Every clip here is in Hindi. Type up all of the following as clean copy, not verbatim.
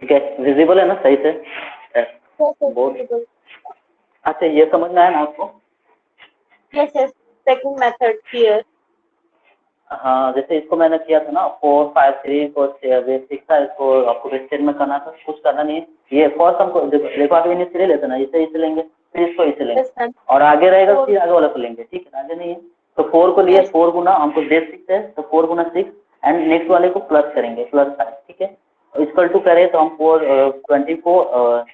ठीक है, विजिबल है ना सही से बोर्ड? अच्छा, ये समझ में आया ना आपको? Yes yes, second method clear. हाँ, जैसे इसको मैंने किया था ना 4 5 3 को बेसिक था, इसको आपको बेसिक में करना था, कुछ करना नहीं है। ये फर्स्ट हमको देखो आप इनिशियली लेते ना, इसे इसे लेंगे, फिर इसको इसे लेंगे और आगे रहेगा फिर आगे वाला को लेंगे, ठीक है, आगे नहीं है तो 4 को लिए, 4 गुना हमको बेस 6 है तो 4 गुना 6 एंड नेक्स्ट वाले को प्लस करेंगे, प्लस 5, ठीक है। इक्वल टू करें तो हम 4 24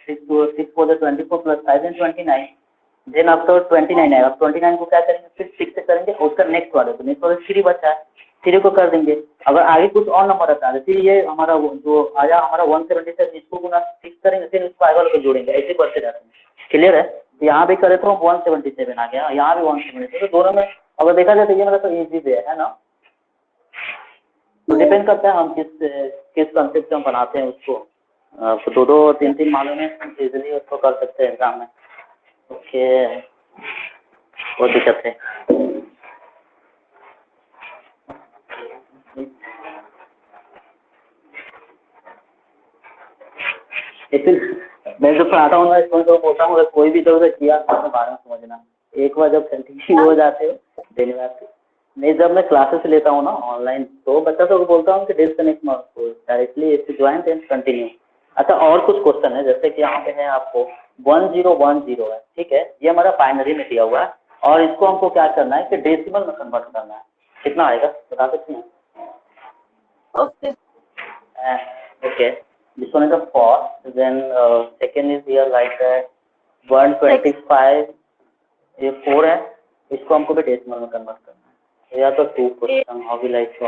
6 4 24 प्लस 5 एंड 29, देन आपको 29 आएगा। 29 को क्या करेंगे, फिर 6 से करेंगे उसका नेक्स्ट वाले को, नेक्स्ट वाले 3 बचा है, 3 को कर देंगे। अगर आगे कुछ और नंबर आता है फिर ये हमारा जो आया हमारा 177, इसको गुना 6 करेंगे, फिर इसको आगे वाले को जोड़ेंगे, ऐसे बढ़ते जाते हैं। क्लियर है? यहाँ भी करे तो 177 आ गया, यहाँ भी 177, तो दोनों में अगर देखा जाए तो ये मतलब तो ईजी वे है ना। तो डिपेंड करता है हम किस कंसेप्ट से हम बनाते हैं उसको। तो 2 3 मालूम है, इजिली उसको कर सकते हैं एग्जाम में। ओके, वो दिक्कत है। मैं जो पढ़ाता हूँ ना इसको तो बोलता हूँ, अगर कोई भी इधर किया तो बारे में समझना, एक बार जब कंटिन्यू हो जाते हो धन्यवाद। नहीं, जब मैं क्लासेस लेता हूँ ना ऑनलाइन तो बच्चा सबको बोलता हूँ कि डिस्कनेक्ट मत करो, directly if you join then continue. अच्छा, और कुछ क्वेश्चन है, जैसे कि यहाँ पे है आपको 1010 है, ठीक है, ये हमारा बाइनरी में दिया हुआ है और इसको हमको क्या करना है कि डेसिमल में कन्वर्ट करना है। कितना आएगा बता सकते हैं? Okay Okay, this one is the first, then second is here like 125, ये 4 है, इसको हमको भी डेसिमल में कन्वर्ट करना है, या तो 2 question how we like to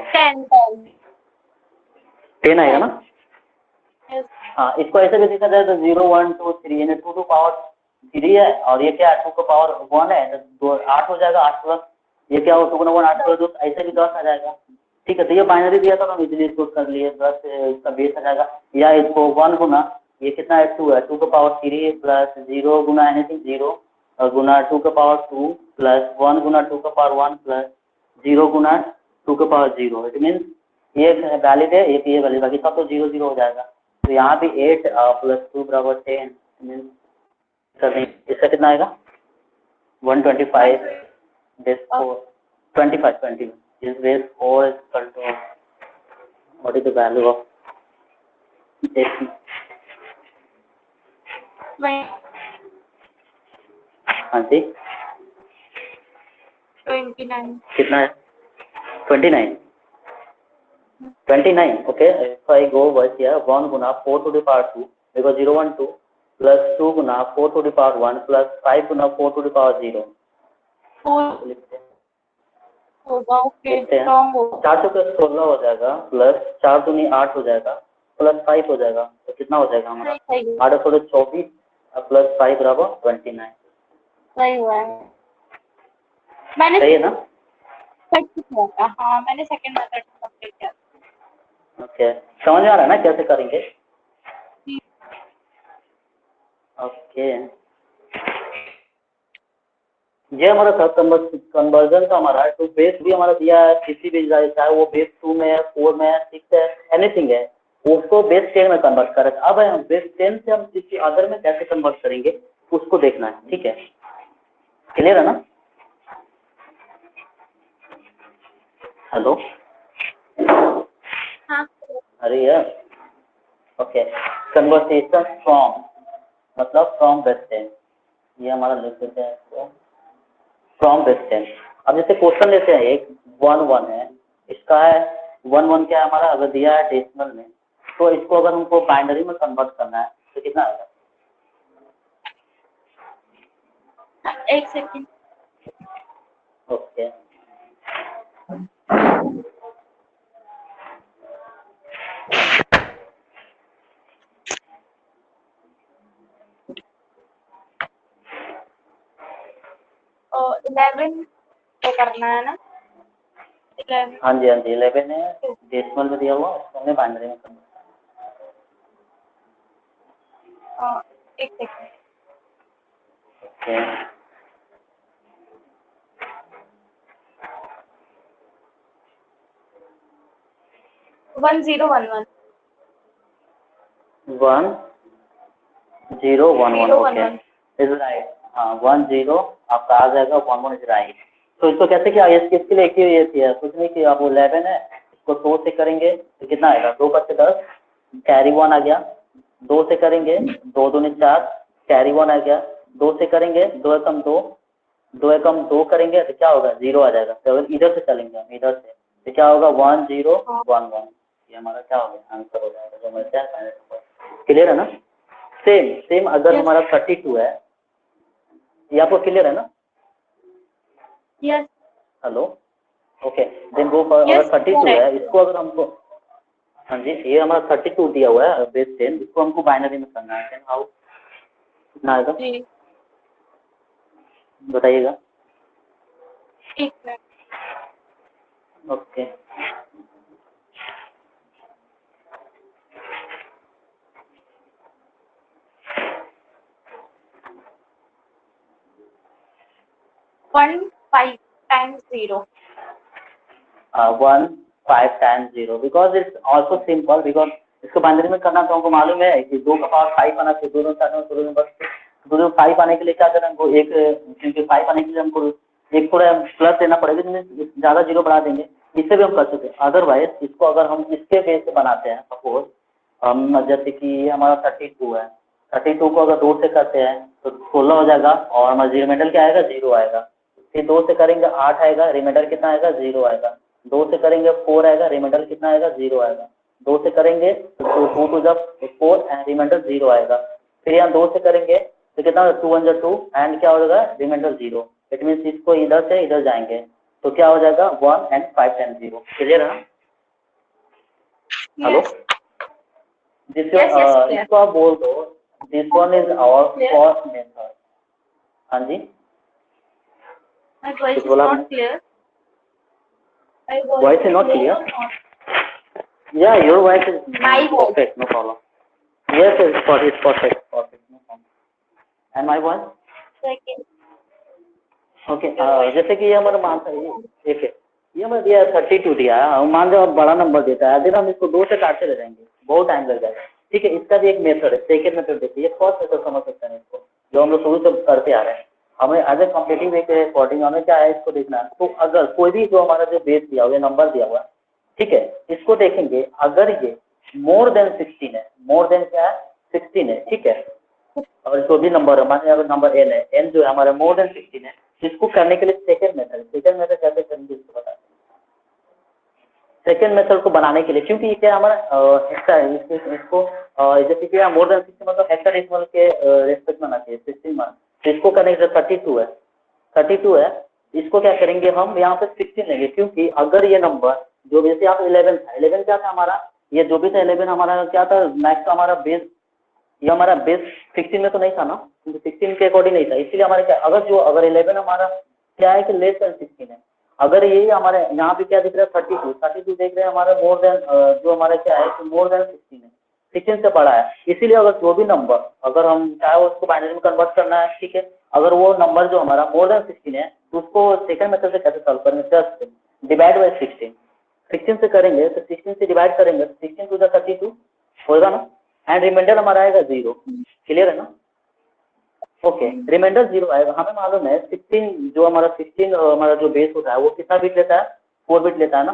10 आएगा ना। हाँ, इसको ऐसे भी देखा जाए तो 0 1 2 3 यानी 2 टू पावर 3 है और ये क्या है 2 का पावर 1 है तो 8 हो जाएगा, 8 प्लस ये क्या हो 2 गुना 1 8 प्लस 2 ऐसे भी 10 आ जाएगा। ठीक है, तो ये बाइनरी दिया था हम इजिली इसको कर लिए, 10 इसका बेस आ जाएगा, या इसको 1 गुना ये कितना है 2 है, 2 का पावर 3 प्लस 0 गुना एनीथिंग 0 और गुना 2 का पावर 2 प्लस 1 गुना 2 का पावर 1 प्लस 0 गुना 2 का पावर 0। इट मीन्स ये वैलिड है, एक ये वैलिड, बाकी सब तो 0 0 हो जाएगा। तो यहाँ भी 8 प्लस 2 बराबर 10 मीन्स इसका कितना आएगा 125 base 4 25 20 is base 4 is equal to what is the value of x? हाँ जी 29 कितना है 29 okay, if I go over here 1 Guna 4 to the power 2 because 0 1 2 plus 2 Guna 4 to the power 1 plus 5 Guna 4 to the power 0 होगा। ओके, 4 से प्लस 16 हो जाएगा प्लस 4 दूनी 8 हो जाएगा प्लस 5 हो जाएगा, तो कितना हो जाएगा हमारा 8 थोड़े 24 प्लस 5 बराबर 29। सही हुआ है, मैंने सही है ना? किया था। हाँ, मैंने सेकंड मेथड कंप्लीट किया। ओके, समझ में आ रहा है ना कैसे करेंगे? ओके, ये हमारा था कन्वर्जन का हमारा, तो बेस भी हमारा दिया है किसी भी चाहे वो बेस 2 में है 4 में है 6 है एनीथिंग है, उसको बेस 10 में कन्वर्ट करें। अब हम बेस 10 से हम किसी अदर में कैसे कन्वर्ट करेंगे उसको देखना है, ठीक है, क्लियर है ना? हेलो हाँ, अरे यार, ओके, कन्वर्सेशन फ्रॉम मतलब फ्रॉम बेस 10, ये हमारा लिख देते हैं फ्रॉम बेस 10। अब जैसे क्वेश्चन लेते हैं एक 1 1 है, इसका है 1 1 क्या है हमारा, अगर दिया है डेसिमल में तो इसको अगर हमको बाइनरी में कन्वर्ट करना है तो कितना आएगा? एक सेकंड। ओके, और 11 तो करना है ना? 11 हाँ जी 11 है, डेसिमल में दिया हुआ उसको हमने बाइनरी में कन्वर्ट एक second. Okay, 1011 1 0 1 1 0 1 okay 1 is right. हाँ 1 0 आपका आ जाएगा, 1 1 इज राइट। तो इसको कैसे किया, इसके लिए एक ही ये थी कुछ नहीं किया, वो 11 है, इसको 2 से करेंगे तो कितना आएगा, 2 5 10 कैरी 1 आ गया, 2 से करेंगे 2 दूनी 4 कैरी 1 आ गया, 2 से करेंगे 2 एकम 2, 2 एकम 2 करेंगे तो क्या होगा, 0 आ जाएगा। तो अगर इधर से चलेंगे हम इधर से तो क्या होगा, 1 0 हाँ 1 1, ये हमारा क्या हो गया, आंसर हो जाएगा जो हमारा क्या। क्लियर है ना। सेम सेम अगर यस हमारा 32 है, ये आपको क्लियर है ना। यस हेलो ओके देन वो अगर यस 32 है, इसको अगर हमको, हाँ जी ये हमारा 32 दिया हुआ है बेस 10, इसको हमको बाइनरी में करना है, देन हाउ कितना आएगा जी बताइएगा। ठीक है। Okay 1 5 times 0 1 5 times 0 because it's also simple, because इसको बाइनरी में करना तो हमको मालूम है कि 2 का पावर 5 आना चाहिए, दोनों साइड में दोनों नंबर, दोनों 5 आने के लिए क्या करना है हमको, एक क्योंकि 5 आने के लिए हमको एक थोड़ा प्लस देना पड़ेगा, जिसमें ज़्यादा जीरो बढ़ा देंगे, इससे भी हम कर सकते हैं। अदरवाइज इसको अगर हम इसके बेस से बनाते हैं, सपोज हम जैसे कि ये हमारा 32 है, 32 को अगर 2 से करते हैं तो 16 हो जाएगा, और हमारा रिमाइंडर क्या आएगा, 0 आएगा। फिर 2 से करेंगे 8 आएगा, रिमाइंडर कितना आएगा, 0 आएगा। 2 से करेंगे 4 आएगा, रिमाइंडर कितना आएगा, 0 आएगा। 2 से करेंगे तो 2 टू जब 4 एंड रिमाइंडर 0 आएगा। फिर यहाँ 2 से करेंगे तो कितना, 2 1 2 एंड क्या हो जाएगा, रिमाइंडर 0। इट मीन्स इसको इधर से इधर जाएंगे तो क्या हो जाएगा, 1 एंड 5 टाइम्स 0। क्लियर है ना। Hello yes this yes yes clear इसको आप बोल दो, this one is our clear first method. हाँ जी my voice कुछ is बोला आपने, not clear my voice voice is is not clear clear. or not Yeah, your voice is my voice perfect, no problem. Yes, it's perfect, perfect, perfect, no problem. And my voice? second Okay, your voice जैसे कि ये हमारा मान ये एक है, ये हमें दिया है 32 दिया है, हम मान लो बड़ा नंबर देता है, फिर हम इसको 2 से काटते रह जाएंगे, बहुत टाइम लग जाएगा। ठीक है, इसका भी एक मेथड है, सेकेंड मेथड देखिए, ये फर्स्ट मेथड समझ सकते हैं इसको, जो हम लोग शुरू से करते आ रहे हैं। हमें एज ए कॉम्पिटिटिव एक अकॉर्डिंग हमें क्या है इसको देखना है। तो अगर कोई भी जो हमारा जो बेस दिया हुआ है, नंबर दिया हुआ है, ठीक है, इसको देखेंगे, अगर ये मोर देन 16 है, मोर देन क्या है 16 है, ठीक है, और जो भी नंबर है, मानिए अगर नंबर एन है, एन जो है हमारा मोर देन 16 है, इसको करने के लिए सेकेंड मेथड कैसे करेंगे इसको बता। सेकेंड मेथड को बनाने के लिए, क्योंकि ये क्या हमारा हेक्सा है, इसको जैसे कि मोर देन 16 मतलब हेक्साडेसिमल के रेस्पेक्ट में आना चाहिए 16 मान, तो इसको करने के लिए 32 है, इसको क्या करेंगे हम यहाँ पे 16 लेंगे, क्योंकि अगर ये नंबर जो जैसे यहाँ पे 11 था, 11 क्या था हमारा, ये जो भी था 11 हमारा क्या था, मैक्स का हमारा बेस, ये हमारा बेस 16 में तो नहीं था ना, क्योंकि 16 के अकॉर्डिंग नहीं था, इसलिए हमारे क्या, अगर 11 हमारा क्या है कि लेस देन 16 है, अगर यही हमारे यहाँ पे क्या दिख रहा है 32 देख रहे हैं हमारा मोर देन, जो हमारा क्या है कि मोर देन 16 है, 16 से बड़ा है, इसीलिए अगर जो भी नंबर अगर हम चाहे उसको बाइनरी में कन्वर्ट करना है, ठीक है, अगर वो नंबर जो हमारा मोर देन 16 है तो उसको सेकंड मेथड से कैसे सॉल्व करेंगे, जस्ट डिवाइड बाई 16 से करेंगे, तो 16 से डिवाइड करेंगे, 16 टू 32 होगा ना, एंड रिमाइंडर हमारा आएगा 0। क्लियर है ना। ओके, रिमाइंडर 0 आएगा, हमें मालूम है 16 जो हमारा 16 हमारा जो बेस होता है वो कितना बिट लेता है, 4 बिट लेता है ना।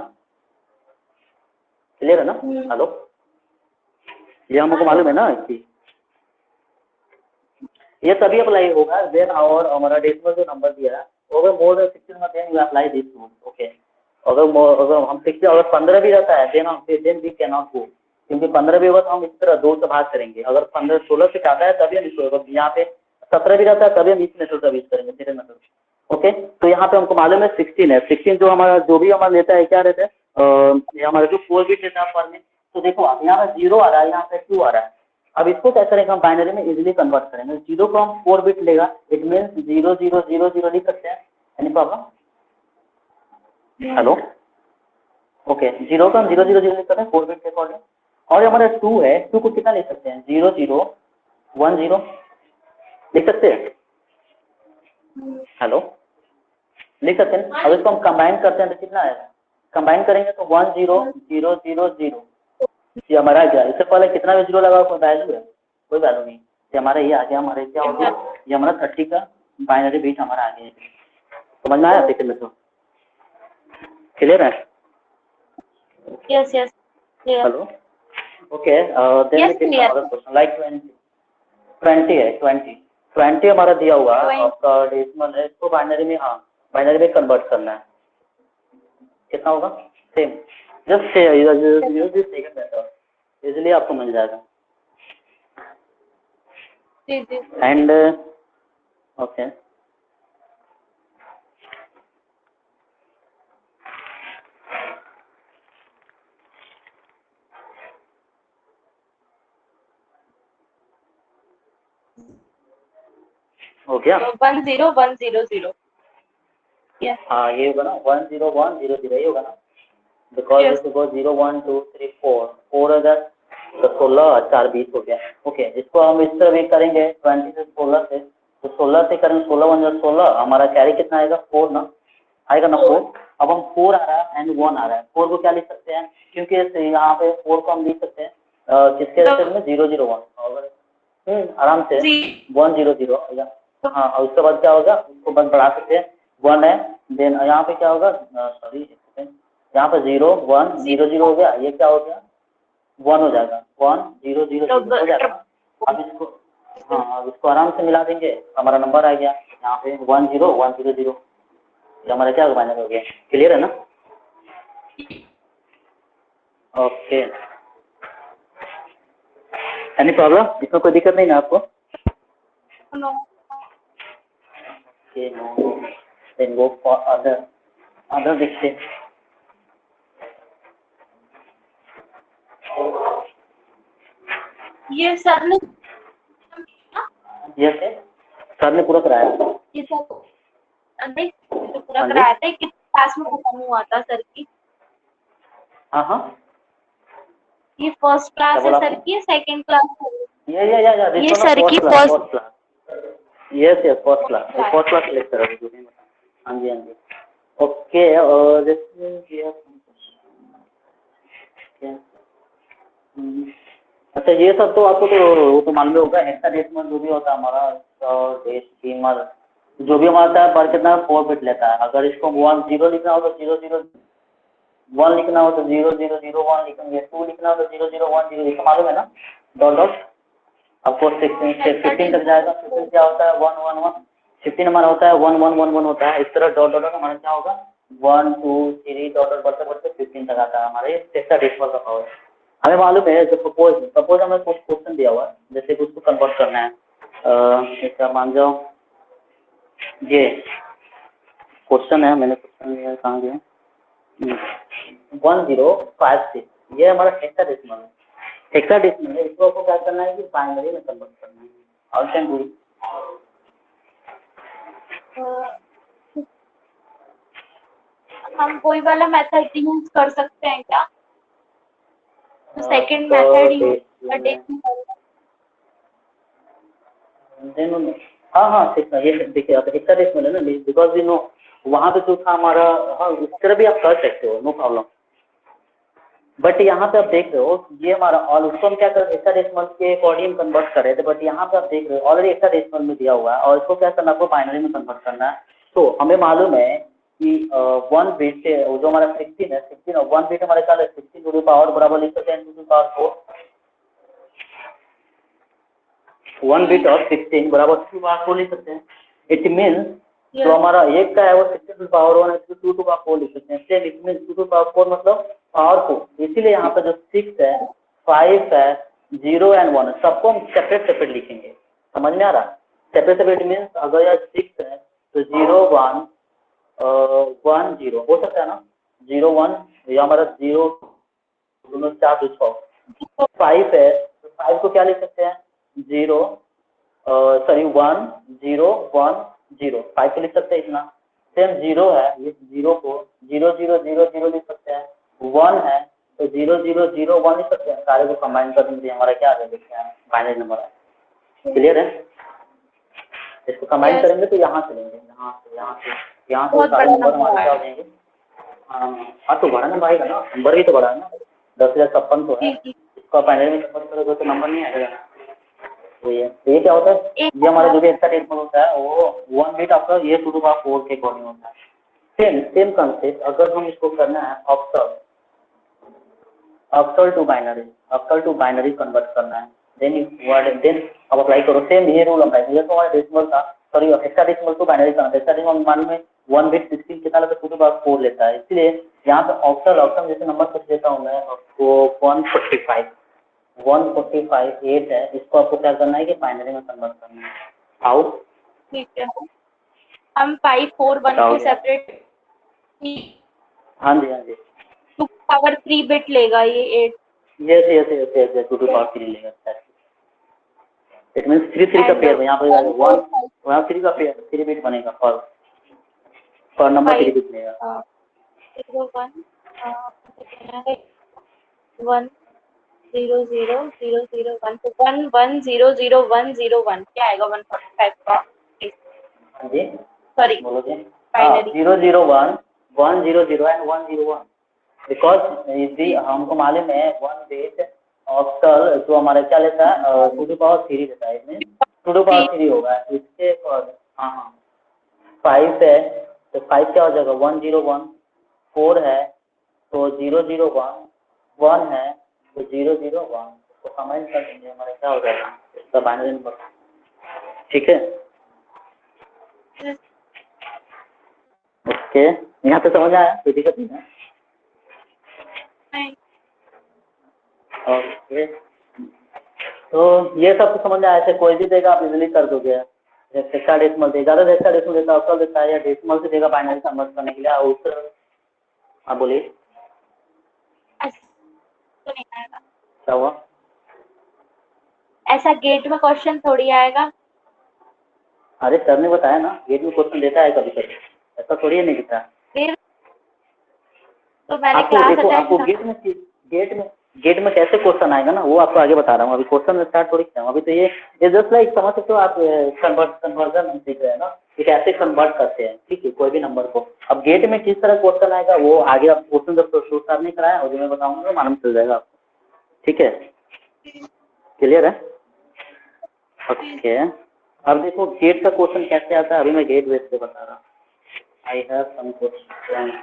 क्लियर है ना। हेलो ये हमको मालूम है ना कि ये तभी अप्लाई होगा देन, और हमारा डेसिमल जो नंबर दिया है अगर मोर देन 16 में then you apply this rule. Okay, अगर हम 16 अगर 15 भी रहता है then we can not go, क्योंकि 15 भी होगा तो हम इस तरह 2 से भाग करेंगे, अगर 15 16 से जाता है तभी हम इसको, यहाँ पे 17 भी रहता है तभी हम इस मेथड का यूज करेंगे, सेकंड मेथड। ओके, तो यहाँ पे हमको मालूम है 16 है, 16 जो हमारा जो भी हमारा लेता है क्या रहता है, ये हमारा जो 4 बिट लेता है पर में, तो देखो आप यहाँ पे 0 आ रहा है, यहाँ पे 2 आ रहा है, अब इसको क्या करेंगे हम बाइनरी में इजीली कन्वर्ट करेंगे, 0 को हम 4 बिट लेगा, इट मीन्स 0 0 0 0 लिख सकते हैं, एनी प्रॉब्लम। हेलो ओके, 0 को हम 0 0 0 लिख सकते हैं 4 बिट के अकॉर्डिंग, और हमारा 2 है, 2 को कितना लिख सकते हैं, 0 0 1 0 लिख सकते हैं। हेलो लिख सकते हैं, अब इसको हम कंबाइन करते हैं तो कितना आएगा, कंबाइन करेंगे तो 1 0 0 0 0, ये हमारा आ गया। इससे पहले कितना भी जीरो लगा, कोई वैल्यू है? कोई वैल्यू नहीं। ये हमारा ये आ गया, हमारे क्या हो गया, ये हमारा 30 का बाइनरी बीट हमारा आ गया। समझ में आया? सेकंड में तो क्लियर है? Yes yes clear. Hello, okay. Then Yes, we take clear. Another question like 20 है, 20 हमारा दिया हुआ है 20. आपका डेसिमल है, इसको बाइनरी में, हाँ बाइनरी में कन्वर्ट करना है। कितना होगा? Same, just use this second method, easily आपको मिल जाएगा। जी जी एंड ओके, हो गया। 10100. Yes. हाँ ये होगा ना 10100, ये होगा ना, बिकॉज Yes. इट 0 1 2 3 4 4 अगर तो 16 और 4 20 हो गया। ओके, इसको हम इस तरह भी करेंगे 20 से 16 से, तो 16 से करेंगे, 16 1 16, हमारा कैरी कितना आएगा? 4 ना, आएगा ना 4। अब हम 4 आ रहा है एंड 1 आ रहा है, 4 को क्या लिख सकते हैं, क्योंकि यहाँ पे 4 को हम लिख सकते हैं किसके रेस्पेक्ट में? 0 0 1, आराम से 1 0 0। हाँ, और उसके बाद क्या होगा, उसको बस बढ़ा सकते हैं, 1 है, देन यहाँ पे क्या होगा, सॉरी यहाँ पे 0 1 0 0 हो गया, ये क्या हो गया, 1 हो जाएगा, 1 0 0 0 हो जाएगा। अब इसको, हाँ अब इसको आराम से मिला देंगे, हमारा नंबर आ गया यहाँ पे 1 0 1 0 0, ये हमारा क्या फाइनल हो गया। क्लियर है ना? Okay, any problem? इसमें कोई दिक्कत नहीं ना आपको? No. Okay, no. Then go for other देखते हैं। ये सर ने यस है, सर ने पूरा कराया। ये सर नहीं तो पूरा हाँ जी। कराया था कि क्लास में खत्म हुआ था सर की। हाँ हाँ, ये फर्स्ट क्या क्लास है बोला सर आपने? की, सेकंड क्लास है ये सर की first first class. Yes yes, first class, class. First class lecture है जो भी बता। हाँ जी हाँ जी। ओके, और अच्छा, ये सब तो आपको तो वो तो मालूम होगा, हेक्साडेसिमल जो भी होता है हमारा, डेसिमल जो भी हमारा है पर कितना 4 बिट लेता है। अगर इसको 1 0 लिखना हो तो 0 0 1 लिखना हो तो 0 0 0 1 लिखेंगे, 2 लिखना हो तो 0 0 1 0, इसको मालूम है ना? डॉट डॉट आपको 15 तक जाएगा। 15 क्या होता है? 1 1 1। 15 हमारा होता है 1 1 1 1 होता है। इस तरह डॉट डॉट हमारा क्या होगा, 1 2 3 डॉट डॉट बढ़ते बढ़ते 15 तक आता है हमारे हेक्साडेसिमल का पावर। हमें मालूम है जो सपोज हमें कुछ क्वेश्चन दिया हुआ है, जैसे कुछ को कन्वर्ट करना है, जैसे मान जाओ ये क्वेश्चन है, मैंने क्वेश्चन कहाँ गया, 1056, ये हमारा हेक्साडेसिमल है। हेक्साडेसिमल है, इसको आपको क्या करना है कि बाइनरी में कन्वर्ट करना है। और कैन डू, हम कोई वाला मेथड यूज कर सकते हैं क्या? तो सेकंड मेथड यूज हाँ हाँ ठीक है, ये देखिए आप हेक्साडेसिमल है ना, बिकॉज वी नो वहाँ पे जो था हमारा, हाँ इस तरह भी आप कर सकते हो, नो प्रॉब्लम। बट यहाँ पे आप देख रहे हो ये हमारा, और उसको हम क्या कर हेक्साडेसिमल के अकॉर्डिंग कन्वर्ट कर रहे थे, बट यहाँ पे आप देख रहे हो ऑलरेडी हेक्साडेसिमल में दिया हुआ है, और इसको क्या करना है, आपको बाइनरी में कन्वर्ट करना है। तो हमें मालूम है कि 1 बिट से जो हमारा 16 है, 16 और 1 बिट हमारे क्या है, 16 टू द पावर बराबर लिख सकते हैं 10 टू द पावर 4। 1 बिट और 16 बराबर 2 टू पावर 4 लिख सकते हैं। इट मीन्स जो हमारा एक का है वो 16 टू पावर 1 है, 2 टू पावर 4 लिख सकते हैं। Same it means 2 to power 4 मतलब पावर 4। इसीलिए यहाँ पे जो 6 है, 5 है, 0 एंड 1 है, सबको हम सेपरेट सेपरेट लिखेंगे। समझ में आ रहा? सेपरेट सेपरेट मीन्स अगर यह 6 है तो 0 1 1 0 हो सकता है ना, 0 1 या हमारा 0 दोनों 4 2 6। 5 है तो 5 को क्या लिख सकते हैं, 0 सॉरी 1 0 1 0, 5 को लिख सकते हैं इतना। सेम 0 है, ये 0 को 0 0 0 0 लिख सकते हैं। 1 है तो 0 0 0 1 लिख सकते हैं। सारे को कंबाइन कर देंगे, हमारा क्या आ जाएगा, बाइनरी नंबर है। क्लियर है? इसको कंबाइन करेंगे तो यहाँ से लेंगे, यहाँ से सारे नंबर हमारे क्या हो जाएंगे। हाँ तो बड़ा नंबर आएगा ना, नंबर भी तो बड़ा है ना, 10,056 तो है। इसको बाइनरी में कन्वर्ट करोगे तो नंबर नहीं आएगा। तो ये क्या होता है, एक ये हमारा जो भी हेक्साडेसिमल होता है वो 1 बिट आपका ये 2 to the power 4 के अकॉर्डिंग होता है। सेम कंसेप्ट अगर हम इसको करना है ऑक्टल टू बाइनरी कन्वर्ट करना है, देन अब अप्लाई करो सेम ये रूल अप्लाई। ये तो हमारा डेसिमल था, सॉरी हेक्साडेसिमल टू बाइनरी करना। हेक्साडेसिमल मालूम है 1 बिट 16 कितना लेता है, 2 to the power 4 लेता है। इसलिए यहाँ पे ऑक्टल जैसे नंबर कुछ देता हूँ मैं आपको 145 है, इसको आपको क्या करना है कि बाइनरी में कन्वर्ट करना है। हाउ? ठीक है, हम 541 को सेपरेट, हाँ जी 2 पावर 3 बिट लेगा ये 8। यस 2 to the power 3 लेगा। इट मीन्स 3 का पेयर यहाँ पे 1 वहाँ 3 का पेयर 3 बिट बनेगा पर नंबर 3 बिट लेगा। 1 0 0 0 0 1 तो 1 1 0 0 1 0 1 क्या आएगा 145 का? हाँ जी सॉरी बोलो जी। बाइनरी 0 0 1 1 0 0 एंड 1 0 1 बिकॉज यदि हमको मालूम है 1 बिट ऑक्टल जो हमारा क्या लेता है 2 to the power 3 लेता है, इसमें 2 to the power 3 होगा इसके। हाँ 5 है तो 5 क्या हो जाएगा 1 0 1, 4 है तो 0 0 1, 1 है तो 0 0 1, तो कमेंट कर देंगे हमारा क्या हो जाएगा इसका बाइनरी नंबर। ठीक है ओके, यहाँ पे समझ आया, कोई दिक्कत नहीं है? ओके तो ये सब तो समझ आया, ऐसे कोई भी देगा आप इजीली कर दोगे। हेक्साडेसिमल देगा, ज़्यादा हेक्साडेसिमल देता है देता है या डेसिमल से देगा बाइनरी कन्वर्ट करने के लिए उस। हाँ बोलिए क्या हुआ? ऐसा गेट में क्वेश्चन थोड़ी आएगा। अरे सर ने बताया ना गेट में क्वेश्चन देता है कभी कभी, ऐसा थोड़ी है नहीं देता। फिर तो मैंने आपको क्लास देखो अटेंड आपको गेट में कैसे क्वेश्चन आएगा ना वो आपको आगे बता रहा हूँ। अभी क्वेश्चन स्टार्ट थोड़ी किया हूँ, अभी तो ये जस्ट लाइक समझ सकते हो आप, कन्वर्जन हम सीख रहे हैं ना कि कैसे कन्वर्ट करते हैं। ठीक है कोई भी नंबर को। अब गेट में किस तरह क्वेश्चन आएगा वो आगे आप क्वेश्चन जब शुरू स्टार्ट नहीं कराया और जो मैं बताऊंगा तो मालूम चल जाएगा आपको। ठीक है क्लियर है? ओके अब देखो गेट का क्वेश्चन कैसे आता है, अभी मैं गेट बेस पे बता रहा हूँ। I have some question.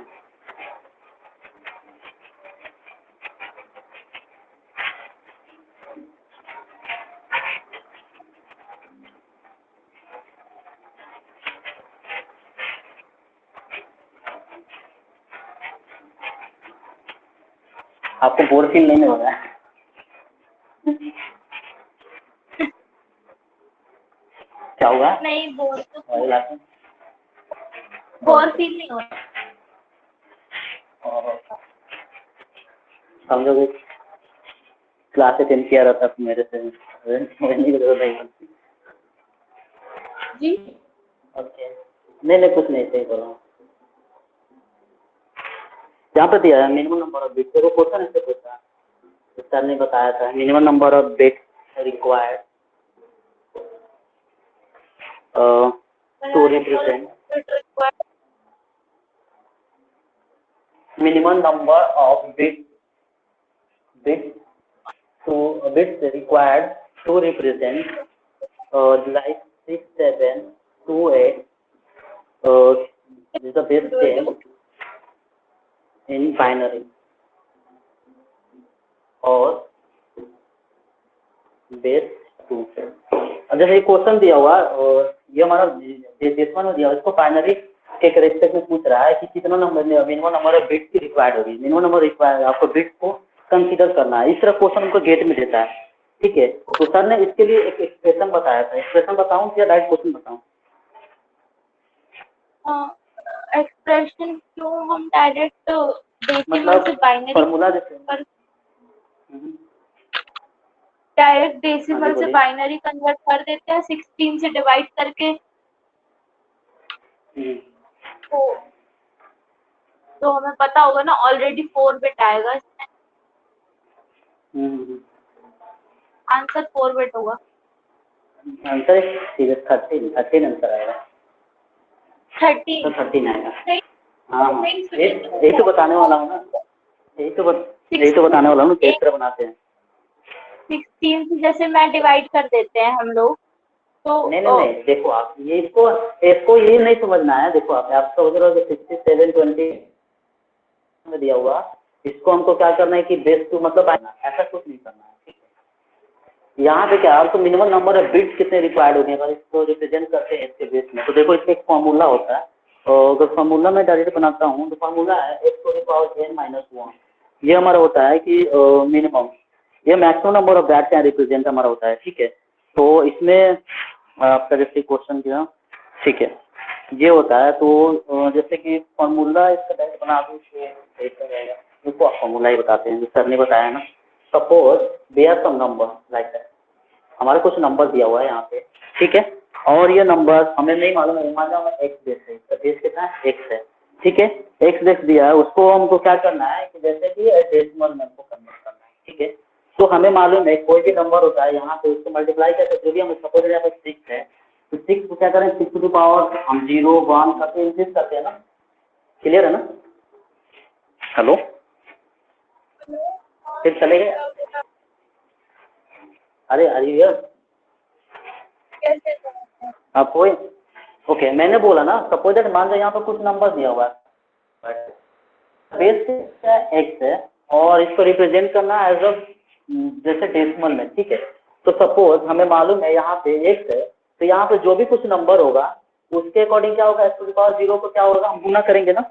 आपको बोर फील नहीं हो रहा है? क्या हुआ? नहीं बोर तो और बोर फील नहीं हो रहा। समझोगे क्लास अटेंड किया रहता तो मेरे से नहीं बनती। जी ओके नहीं कुछ नहीं सही बोला। यहाँ पे दिया है मिनिमम नंबर ऑफ बिट्स, वो क्वेश्चन ऐसे पूछा सर ने बताया था minimum number of bits required to represent minimum number of bits required to represent like 6 7 2 8 this is the base 10 in binary और base 2। अब जैसे ये क्वेश्चन दिया हुआ और ये हमारा डेसिमल में दिया हुआ, इसको बाइनरी के रेस्पेक्ट में पूछ रहा है कि कितना number minimum number of bits की रिक्वायर्ड होगी। मिनिमम नंबर रिक्वायर्ड आपको बिट्स को कंसीडर करना है। इस तरह क्वेश्चन हमको गेट में देता है। ठीक है तो सर ने इसके लिए एक एक्सप्रेशन बताया था, एक्सप्रेशन बताऊं या डायरेक्ट क्वेश्चन बताऊं? एक्सप्रेशन क्यों, हम डायरेक्ट मतलब से बाइनरी फॉर्मूला जैसे डायरेक्ट डेसिमल से बाइनरी कन्वर्ट कर देते हैं 16 से डिवाइड करके। तो हमें पता होगा ना ऑलरेडी 4 बिट आएगा इसमें। आंसर 4 बिट होगा। आंसर 13 आंसर आएगा। 13 आएगा। हाँ यही तो बताने वाला हूँ ना, यही तो बताने वाला हूँ किस तरह बनाते हैं। 16 से जैसे मैं डिवाइड कर देते हैं हम लोग तो नहीं नहीं नहीं, देखो आप ये इसको इसको ये नहीं समझना है। देखो आप समझ रहे हो कि 67 20 में दिया हुआ, इसको हमको क्या करना है कि बेस टू मतलब ऐसा कुछ नहीं करना है, ठीक है। यहाँ पे क्या आपको मिनिमम नंबर ऑफ बिट्स कितने रिक्वायर्ड होंगे अगर इसको रिप्रेजेंट करते हैं इसके बेस में, तो देखो इसमें एक फॉर्मूला होता है। और अगर फॉर्मूला मैं डायरेक्ट बनाता हूँ तो फॉर्मूला है x⁻n-1। ये हमारा होता है कि मिनिमम, ये maximum number of that can represent हमारा होता है, ठीक है। तो इसमें आपका जैसे क्वेश्चन किया, ठीक है, ये होता है। तो जैसे कि फॉर्मूला इसका डायरेक्ट बना दूँ तो सही रहेगा। इसको आप फॉर्मूला ही बताते हैं, जो सर ने बताया ना। Suppose there some number like that, हमारे कुछ नंबर दिया हुआ है यहाँ पे, ठीक है। और ये नंबर हमें नहीं मालूम है, मान लो हमें एक्स बेस है, इसका बेस कितना है, एक्स है, ठीक है। एक्स बेस दिया है, उसको हमको क्या करना है कि जैसे कि डेसिमल में हमको कन्वर्ट करना है, ठीक है। तो हमें मालूम है कोई भी नंबर होता है यहाँ पे उसको मल्टीप्लाई करके जो भी हम सपोज यहाँ पे 6 है, तो 6 को क्या करें, 6 टू द पावर हम 0 1 करके इंक्रीज करते हैं ना। क्लियर है ना? हेलो, फिर चले गए? अरे अरे आप कोई ओके, मैंने बोला ना सपोज दैट मान लो यहाँ पर कुछ नंबर दिया हुआ है, बेस एक्स है और इसको रिप्रेजेंट करना है एज अ जैसे डेसिमल में, ठीक है। तो सपोज हमें मालूम है यहाँ पे एक्स है, तो यहाँ पे जो भी कुछ नंबर होगा उसके अकॉर्डिंग क्या होगा, एक्स टू द पावर 0 को क्या होगा, हम गुना करेंगे ना।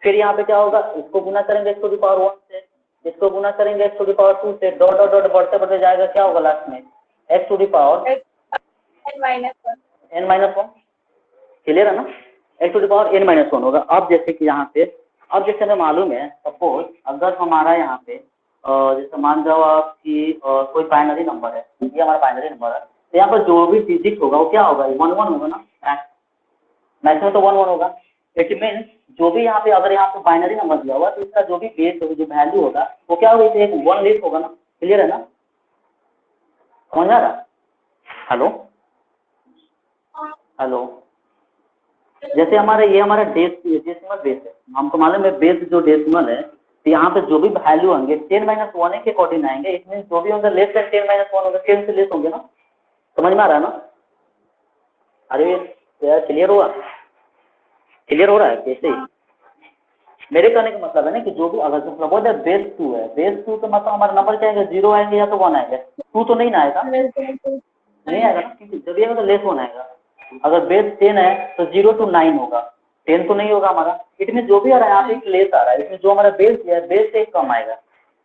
फिर यहाँ पे क्या होगा, इसको गुना करेंगे एक्स टू द पावर 1 से, इसको गुना करेंगे एक्स टू द पावर 2 से, डॉट डॉट डॉट बढ़ते बढ़ते जाएगा, क्या होगा लास्ट में, x to the power n-1। Clear है ना? X to the power n-1 होगा। अब जैसे कि यहाँ पे, अब जैसे हमें मालूम है सपोज अगर हमारा यहाँ पे जैसे मान जाओ आप कि कोई बाइनरी नंबर है, ये हमारा बाइनरी नंबर है, तो यहाँ पर जो भी डिजिट होगा वो क्या होगा, 1 1 होगा ना, मैक्सिमम तो 1 1 होगा। इट मीन जो भी यहाँ पे अगर यहाँ पे बाइनरी नंबर दिया हुआ तो इसका जो भी बेस होगा, जो वैल्यू होगा वो क्या होगा, इसे एक 1 लेस होगा ना। क्लियर है ना? समझ आ रहा? हेलो हेलो, जैसे हमारा ये हमारा डेसिमल बेस है, हमको मालूम है बेस जो डेसिमल है, तो यहाँ पे जो भी वैल्यू होंगे 10-1 के अकॉर्डिंग आएंगे। इट मीन जो भी होंगे लेस देन 10-1 होगा, 10 से लेस होंगे ना। समझ में आ रहा है ना? अरे यार क्लियर हुआ? क्लियर हो रहा है कैसे? मेरे कहने का मतलब है ना कि जो भी अगर सपोज बेस 2 है, बेस 2 तो मतलब हमारा नंबर क्या आएगा, 0 आएंगे या तो 1 आएगा, 2 तो नहीं ना आएगा, नहीं आएगा ना, क्योंकि जब ये तो लेस 1 आएगा। अगर बेस 10 है तो 0 to 9 होगा, 10 तो नहीं होगा हमारा। इसमें जो भी आ रहा है यहाँ पे एक लेस आ रहा है, इसमें जो हमारा बेस है बेस से कम आएगा,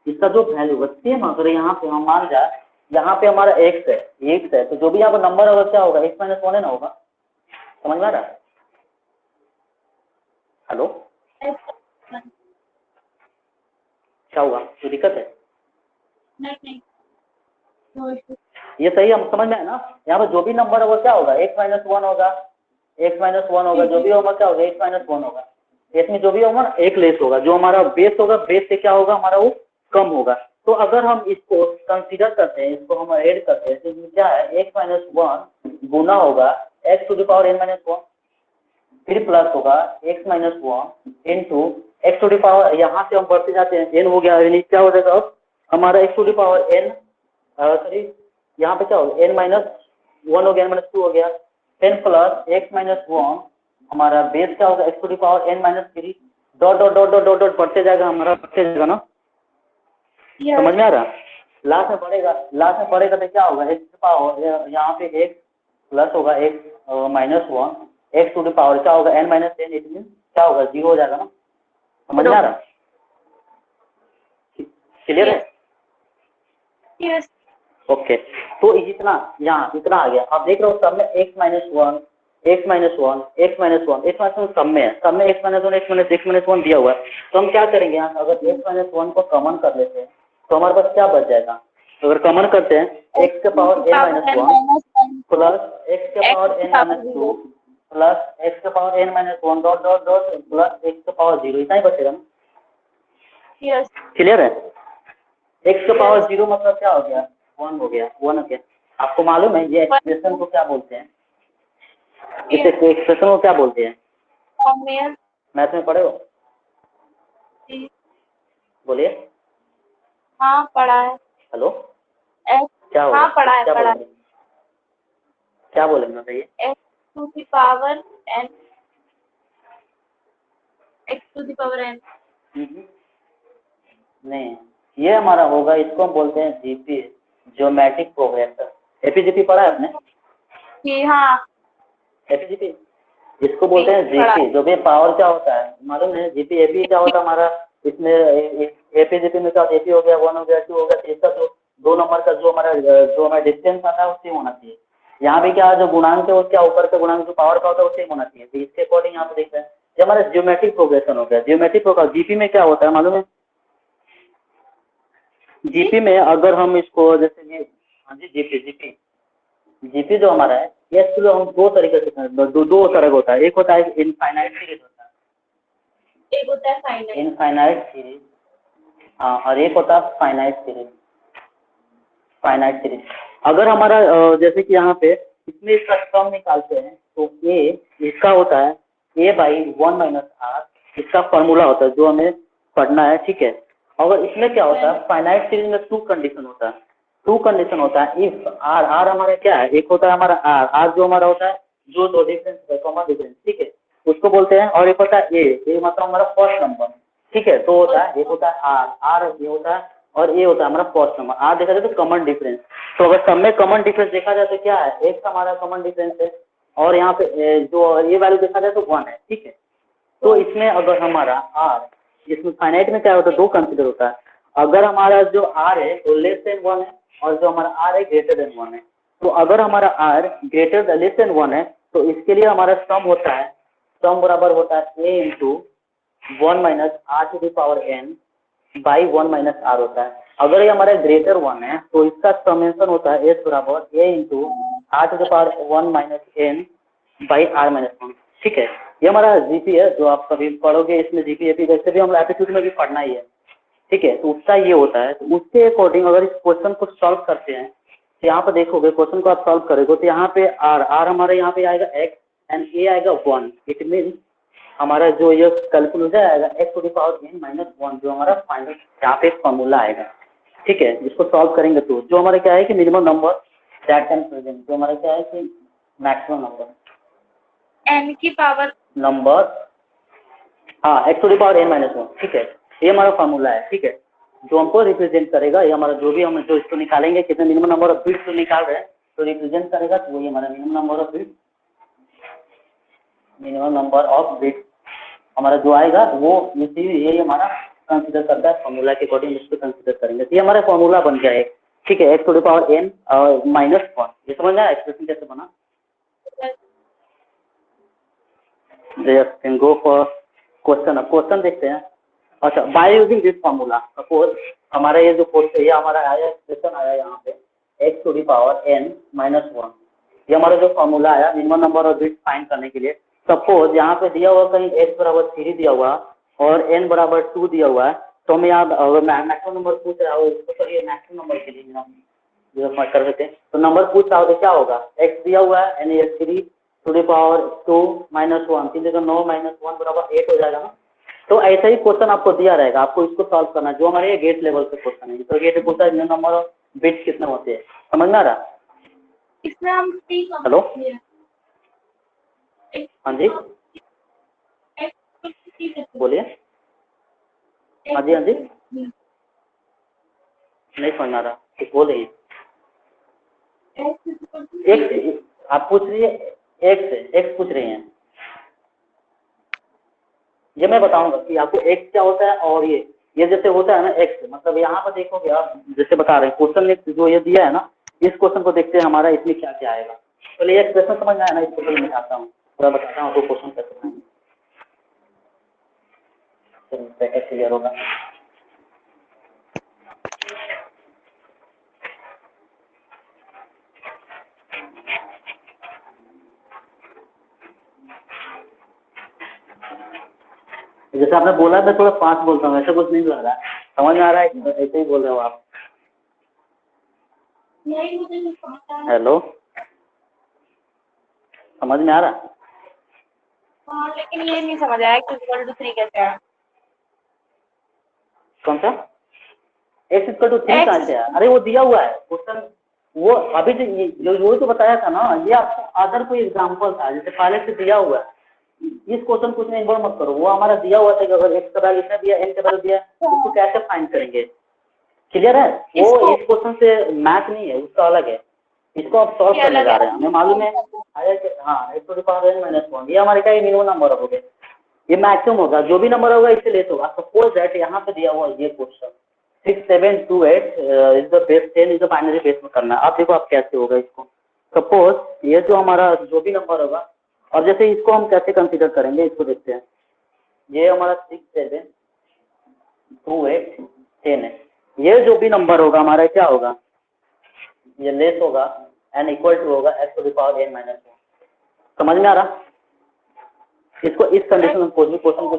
इसका जो वैल्यू होगा सेम। अगर यहाँ पे हम मान जाए यहाँ पे हमारा एक्स है, तो जो भी यहाँ पर नंबर होगा क्या होगा, x-1 है ना होगा। समझ में आ रहा है? हेलो, क्या हुआ, कोई दिक्कत है? नहीं ये सही हम समझ में है ना? यहाँ पर जो भी नंबर होगा क्या होगा, x-1 होगा, x-1 होगा, जो भी होगा क्या होगा, x-1 होगा। इसमें जो भी होगा ना एक लेस होगा, जो हमारा बेस होगा बेस से क्या होगा हमारा वो कम होगा। तो अगर हम इसको कंसीडर करते हैं, इसको हम ऐड करते हैं, तो इसमें क्या है, x-1 गुना होगा x to the power n-1, फिर प्लस होगा x-1 into x to the power, यहाँ से हम बढ़ते जाते हैं, n हो गया, यानी क्या हो जाएगा अब हमारा x to the power n, sorry यहाँ पे क्या होगा, n-1 हो गया, n-2 हो गया, 10 प्लस x-1 हमारा बेस क्या होगा, x to the power n-3, dot dot dot dot dot dot बढ़ते जाएगा हमारा, बढ़ते जाएगा ना। समझ में आ रहा? लास्ट में बढ़ेगा तो क्या होगा, x टू द पावर यहाँ पे x प्लस होगा x-1, x to the power क्या होगा n-10, इट मीन क्या होगा, 0 हो जाएगा ना। समझ में आ रहा? क्लियर है? यस ओके, तो इतना यहाँ इतना आ गया। आप देख रहे हो सब में x-1 सब में है, सब में x-1 दिया हुआ है। तो हम क्या करेंगे यहाँ, अगर x-1 को कॉमन कर लेते हैं तो हमारे पास क्या बच जाएगा, अगर कॉमन करते हैं x के पावर n-1 प्लस x के पावर n-2 प्लस x के power n-1 dot dot dot plus x के पावर 0, इतना ही बचेगा ना। यस क्लियर है? x के पावर 0 मतलब क्या हो गया, 1 हो गया, 1 हो गया। आपको मालूम है ये एक्सप्रेशन को क्या बोलते हैं, इस एक्सप्रेशन को क्या बोलते हैं, मैथ में पढ़े हो? बोलिए। हाँ पढ़ा है। हेलो, क्या होगा? हाँ पढ़ा है क्या पढ़ा है। बोलेंगे? क्या बोलेंगे बताइए? x to the power n, x to the power n। नहीं, ये हमारा होगा, इसको हम बोलते हैं जीपी, ज्योमेट्रिक प्रोग्रेसर। एपीजीपी पढ़ा है आपने? जी हाँ। एपीजीपी इसको बोलते हैं पढ़ा जीपी। जो भी पावर क्या होता है मालूम है? जीपी एपी क्या होता है हमारा? इसमें एपीजीपी में क्या एपी हो गया, 1 हो गया, 2 हो गया, इसका तो 2 नंबर का जो हमारा डिस्टेंस आता है वो सेम होना चाहिए। यहाँ भी क्या जो गुणांक है वो क्या ऊपर का गुणांक जो पावर का होता है वो सेम होना चाहिए। तो इसके अकॉर्डिंग यहाँ पे देखते हैं ये हमारा ज्योमेट्रिक प्रोग्रेशन हो गया। ज्योमेट्रिक प्रोग्रेशन जीपी में क्या होता है मालूम है? जीपी में अगर हम इसको जैसे ये, हाँ जी, जीपी जीपी जीपी जो हमारा है ये एक्चुअली हम दो तरीके से दो तरह का होता है। एक होता है इनफाइनाइट सीरीज होता है, एक होता है फाइनाइट। इनफाइनाइट सीरीज, हाँ, और एक होता है फाइनाइट सीरीज। फाइनाइट सीरीज अगर हमारा जैसे कि यहाँ पे इसमें इसका सम निकालते हैं तो ए इसका होता है ए बाई 1 माइनस आर, इसका फॉर्मूला होता है जो हमें पढ़ना है, ठीक है। और इसमें क्या होता है फाइनाइट सीरीज में टू कंडीशन होता है। टू कंडीशन होता है इफ आर, आर हमारा क्या है, एक होता है हमारा आर, आर जो हमारा होता है जो दो डिफरेंस है, कॉमन डिफरेंस, ठीक है, उसको बोलते हैं। और एक होता है ए मतलब हमारा फर्स्ट नंबर, ठीक है। तो होता है एक होता है आर, आर ये होता है, और ये होता है हमारा फर्स्ट नंबर। आर देखा जाए तो कॉमन डिफरेंस। तो अगर सब में कॉमन डिफरेंस देखा जाए तो क्या है, एक हमारा कॉमन डिफरेंस है, और यहाँ पे जो ये वैल्यू देखा जाए तो 1 है, ठीक है। तो इसमें अगर हमारा आर, इसमें फाइनाइट में क्या होता है, दो कंसिडर होता है। अगर हमारा जो आर है वो लेस देन 1 है, और जो हमारा आर है ग्रेटर देन 1 है। तो अगर हमारा आर ग्रेटर लेस देन 1 है तो इसके लिए हमारा सम होता है, सम बराबर होता है a into 1 minus r to the power n by 1 minus r होता है। अगर ये हमारा ग्रेटर 1 है तो इसका समेशन होता है एस बराबर a into r to the power 1 minus n by r minus 1, ठीक है। ये हमारा जीपी है जो आप कभी पढ़ोगे, इसमें जीपी एपी वैसे भी हम एप्टीट्यूड में भी पढ़ना ही है, ठीक है। तो उसका ये होता है। तो उसके अकॉर्डिंग अगर इस क्वेश्चन को सॉल्व करते हैं तो यहाँ पे देखोगे क्वेश्चन को आप सॉल्व करोगे तो यहाँ पे आर, आर हमारे यहाँ पे आएगा एक्स एंड ए आएगा 1। इट मीन हमारा जो ये कैलकुलेट आएगा x to the power n minus 1, जो हमारा फाइनल यहाँ पे फॉर्मूला आएगा, ठीक है। इसको सॉल्व करेंगे तो जो हमारा क्या है कि minimum number that can present, जो हमारा क्या है कि मैक्सिमम नंबर n की पावर नंबर, हाँ, x to the power n minus 1, ठीक है। ये हमारा फॉर्मूला है, ठीक है, जो हमको रिप्रेजेंट करेगा। ये हमारा जो भी हम जो इसको निकालेंगे कितने मिनिमम नंबर ऑफ बिट्स जो निकाल रहे हैं तो रिप्रेजेंट करेगा, तो वही हमारा minimum number of bits, minimum number of bits हमारा जो आएगा वो ये हमारा कंसीडर करता है फॉर्मूला के अकॉर्डिंग, इसको कंसीडर करेंगे। तो ये हमारा फॉर्मूला बन गया है, ठीक है, x to the power n minus 1। ये समझ आया एक्सप्रेशन कैसे बना? Go for question. अब क्वेश्चन देखते हैं। अच्छा, by using this formula suppose हमारा ये जो क्वेश्चन ये हमारा आया एक्सप्रेशन आया यहाँ पे x to the power n minus 1, ये हमारा जो फॉर्मूला आया minimum number of bits find करने के लिए। सपोज यहाँ पे दिया हुआ कहीं x बराबर 3 दिया हुआ और n बराबर 2 दिया हुआ है, तो हमें यहाँ मैक्सिमम नंबर पूछ रहा हो, इसको करिए मैक्सिमम नंबर के लिए हम कर देते हैं। तो नंबर पूछ रहा हो तो क्या होगा, x दिया हुआ है यानी 3 टू द पावर 2 माइनस 1, 3 जगह 9 माइनस 1 बराबर 8 हो जाएगा ना। तो ऐसा ही क्वेश्चन आपको दिया रहेगा, आपको इसको सॉल्व करना है। जो हमारे ये गेट लेवल पे क्वेश्चन है, तो गेट पूछा है नंबर ऑफ बिट्स कितने होते हैं, समझ में आ रहा? इसमें हम हेलो, हाँ जी बोलिए। हाँ जी, हाँ जी, नहीं समझ आ रहा, कुछ बोल रही है। एक आप पूछ रही है, एक्स पूछ रही हैं। ये मैं बताऊंगा कि आपको एक्स क्या होता है, और ये जैसे होता है ना एक्स, मतलब यहाँ पर देखोगे आप जैसे बता रहे हैं क्वेश्चन में जो ये दिया है ना, इस क्वेश्चन को देखते हैं हमारा इसमें क्या क्या आएगा। चलिए एक क्वेश्चन समझ में आया ना, इसको मैं बताता हूँ, थोड़ा बताता हूँ आपको क्वेश्चन कैसे बनाएंगे, क्लियर होगा। जैसे आपने बोला मैं थोड़ा फास्ट बोलता हूँ, ऐसा कुछ नहीं लग रहा, समझ में आ रहा है, ऐसे ही बोल रहे हो आप। हेलो, समझ में आ रहा? हाँ, लेकिन ये नहीं समझ आया कि इक्वल टू 3 कैसे आया। कौन सा x इक्वल टू 3 X कहाँ से है? अरे वो दिया हुआ है क्वेश्चन, वो अभी जो तो बताया था ना, ये आपको अदर कोई एग्जांपल था, जैसे पहले से दिया हुआ है। इस क्वेश्चन कुछ नहीं इग्नोर मत करो, वो हमारा दिया हुआ था कि अगर x का वैल्यू इतना दिया, n का वैल्यू दिया, इसको कैसे फाइंड करेंगे? क्लियर है? वो इसको इस क्वेश्चन से मैच नहीं है, उसका अलग है, इसको आप सॉल्व ये करने अलग जा है। रहे हैं। हमें मालूम है आया कि हाँ x to the power n minus 1 ये हमारे क्या मिनिमम नंबर हो गया, ये मैक्सिमम होगा, जो भी नंबर होगा इससे लेस होगा। सपोज दैट यहाँ पे दिया हुआ ये question 6 7 2 8 is the base 10 is the binary base में करना है। आप देखो आप कैसे होगा इसको। सपोज ये जो हमारा जो भी नंबर होगा, और जैसे इसको हम कैसे कंसीडर करेंगे इसको देखते हैं। ये हमारा 6 7 2 8 10 है, ये जो भी नंबर होगा हमारा क्या होगा, ये लेस होगा एन इक्वल टू होगा x to the power n minus 1। समझ में आ रहा? इसको इस कंडीशन में कोई भी क्वेश्चन को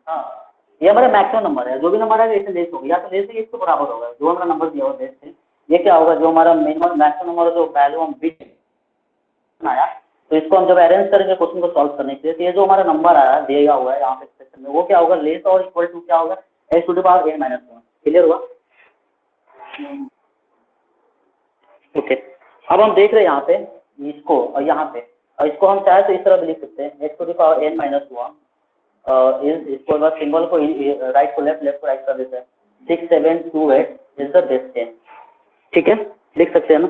हाँ, ये हमारा मैक्सिमम नंबर है, जो भी नंबर है इसे लेस होगा, या तो लेस है इसको बराबर होगा, जो हमारा नंबर दिया हुआ लेस है। ये क्या होगा, जो हमारा मिनिमम मैक्सिमम नंबर जो वैल्यू हम बिट आया, तो इसको हम जब अरेंज करेंगे क्वेश्चन को सॉल्व करने के लिए, तो ये जो हमारा नंबर आया दिया हुआ है यहाँ पे सेक्शन में, वो क्या होगा, लेस और इक्वल टू क्या होगा, x to the power n minus 1। Clear हुआ? ओके, अब हम देख रहे हैं यहाँ पे इसको, और यहाँ पे, और इसको हम चाहे तो इस तरह भी लिख सकते हैं, x to the power n minus 1 इसको बस सिंबल को राइट को लेफ्ट, लेफ्ट को राइट कर देते हैं। 6 7 2 8 इज द बेस 10। ठीक है, लिख सकते हैं ना?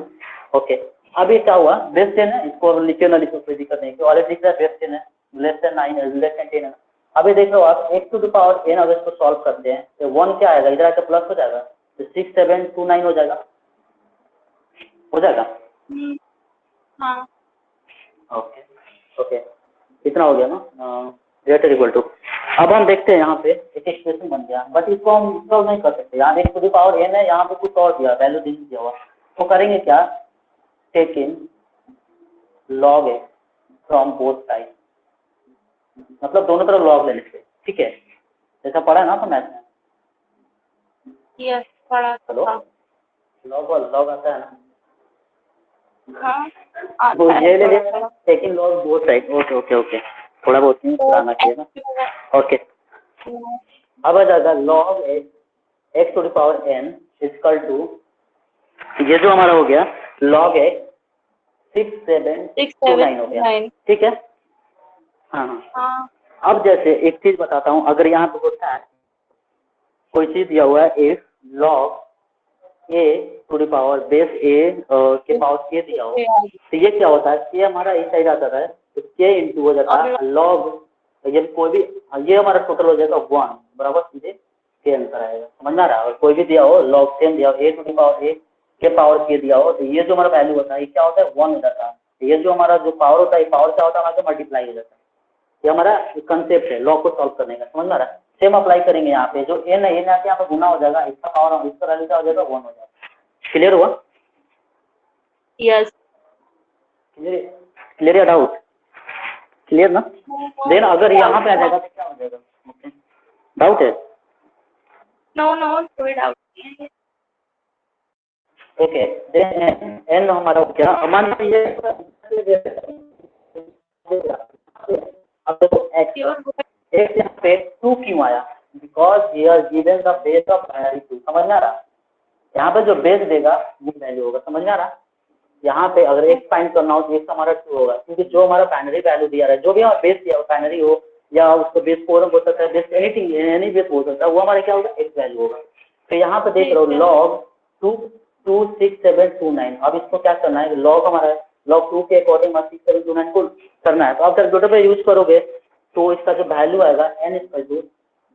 ओके, अब ये क्या हुआ, बेस 10 है, इसको लिखे ना लिखो कोई दिक्कत नहीं, ऑलरेडी लिख रहा है बेस 10 है, लेस देन 9 लेस देन 10 है। अभी देख लो आप x to the power n अगर इसको सॉल्व करते हैं तो 1 क्या आएगा, इधर आकर प्लस हो जाएगा, तो 6 7 2 9 हो जाएगा, हो जाएगा। हाँ ओके ओके, इतना हो गया ना, ग्रेटर इक्वल टू। अब हम देखते हैं यहाँ पे एक एक्सप्रेशन बन गया, बट इसको हम सॉल्व नहीं कर सकते। यहाँ x to the power n है, यहाँ पे कुछ और दिया वैल्यू दिया हुआ, तो करेंगे क्या, take in log x from both side, मतलब दोनों तरफ log लेने से। ठीक है, जैसा पढ़ा है ना तो मैथ में, यस पढ़ा हेलो, था। log आता है ना, हाँ वो आता ये है ले थोड़ा लेना, थोड़ा। Take in log both side. Okay okay okay, थोड़ा बहुत नहीं पुराना किया ना। ओके, अब आ जाएगा log x to the power n equal to, ये जो हमारा हो गया log x 6 7 2 9 हो गया। ठीक है, हाँ हाँ। हाँ अब जैसे एक चीज बताता हूँ, अगर यहाँ पे होता है कोई चीज दिया हुआ है if log a to the power base a के पावर k दिया हो, तो ये क्या होता है, ये हमारा इस साइड आता है, तो k इंटू हो जाता है log, ये कोई भी, ये हमारा टोटल हो जाएगा 1 बराबर सीधे के आंसर आएगा। समझ में आ रहा है? और कोई भी दिया हो log 10 दिया हो, a to the power a के पावर k दिया हो, तो ये जो हमारा वैल्यू होता है ये क्या होता है, 1 हो जाता है। ये जो हमारा जो पावर होता है, पावर क्या होता है हमारा, मल्टीप्लाई हो जाता है। ये हमारा कंसेप्ट है लॉ को सॉल्व करने का। समझ में आ रहा है? सेम अप्लाई करेंगे यहाँ पे, जो n है n आके यहाँ पे गुना हो जाएगा, इसका पावर इसका वैल्यू क्या हो जाएगा, 1 हो जाएगा। क्लियर हुआ? यस क्लियर या डाउट? क्लियर ना? देन अगर यहाँ पे आ जाएगा तो क्या हो जाएगा, डाउट है? नो नो कोई डाउट नहीं है। ओके, देन n हमारा क्या, मान लीजिए अब देखो x यहाँ पे 2 क्यों आया, because here given the base of binary 2। समझ में आ रहा? यहाँ पे जो बेस देगा वो वैल्यू होगा। समझ में आ रहा? यहाँ पे अगर x फाइंड करना हो तो x हमारा 2 होगा, क्योंकि जो हमारा बाइनरी वैल्यू दिया है, जो भी हमारा बेस दिया हो, बाइनरी हो या उसको बेस 4 हो सकता है, बेस एनीथिंग एनी बेस हो सकता है, वो हमारा क्या होगा, x वैल्यू होगा। तो यहाँ पे देख रहे हो log 2 2 6 7 2 9। अब इसको क्या करना है, log हमारा log 2 के अकॉर्डिंग 6 7 2 9 को करना है। तो आप कैलकुलेटर पे यूज करोगे तो इसका जो वैल्यू आएगा n equal to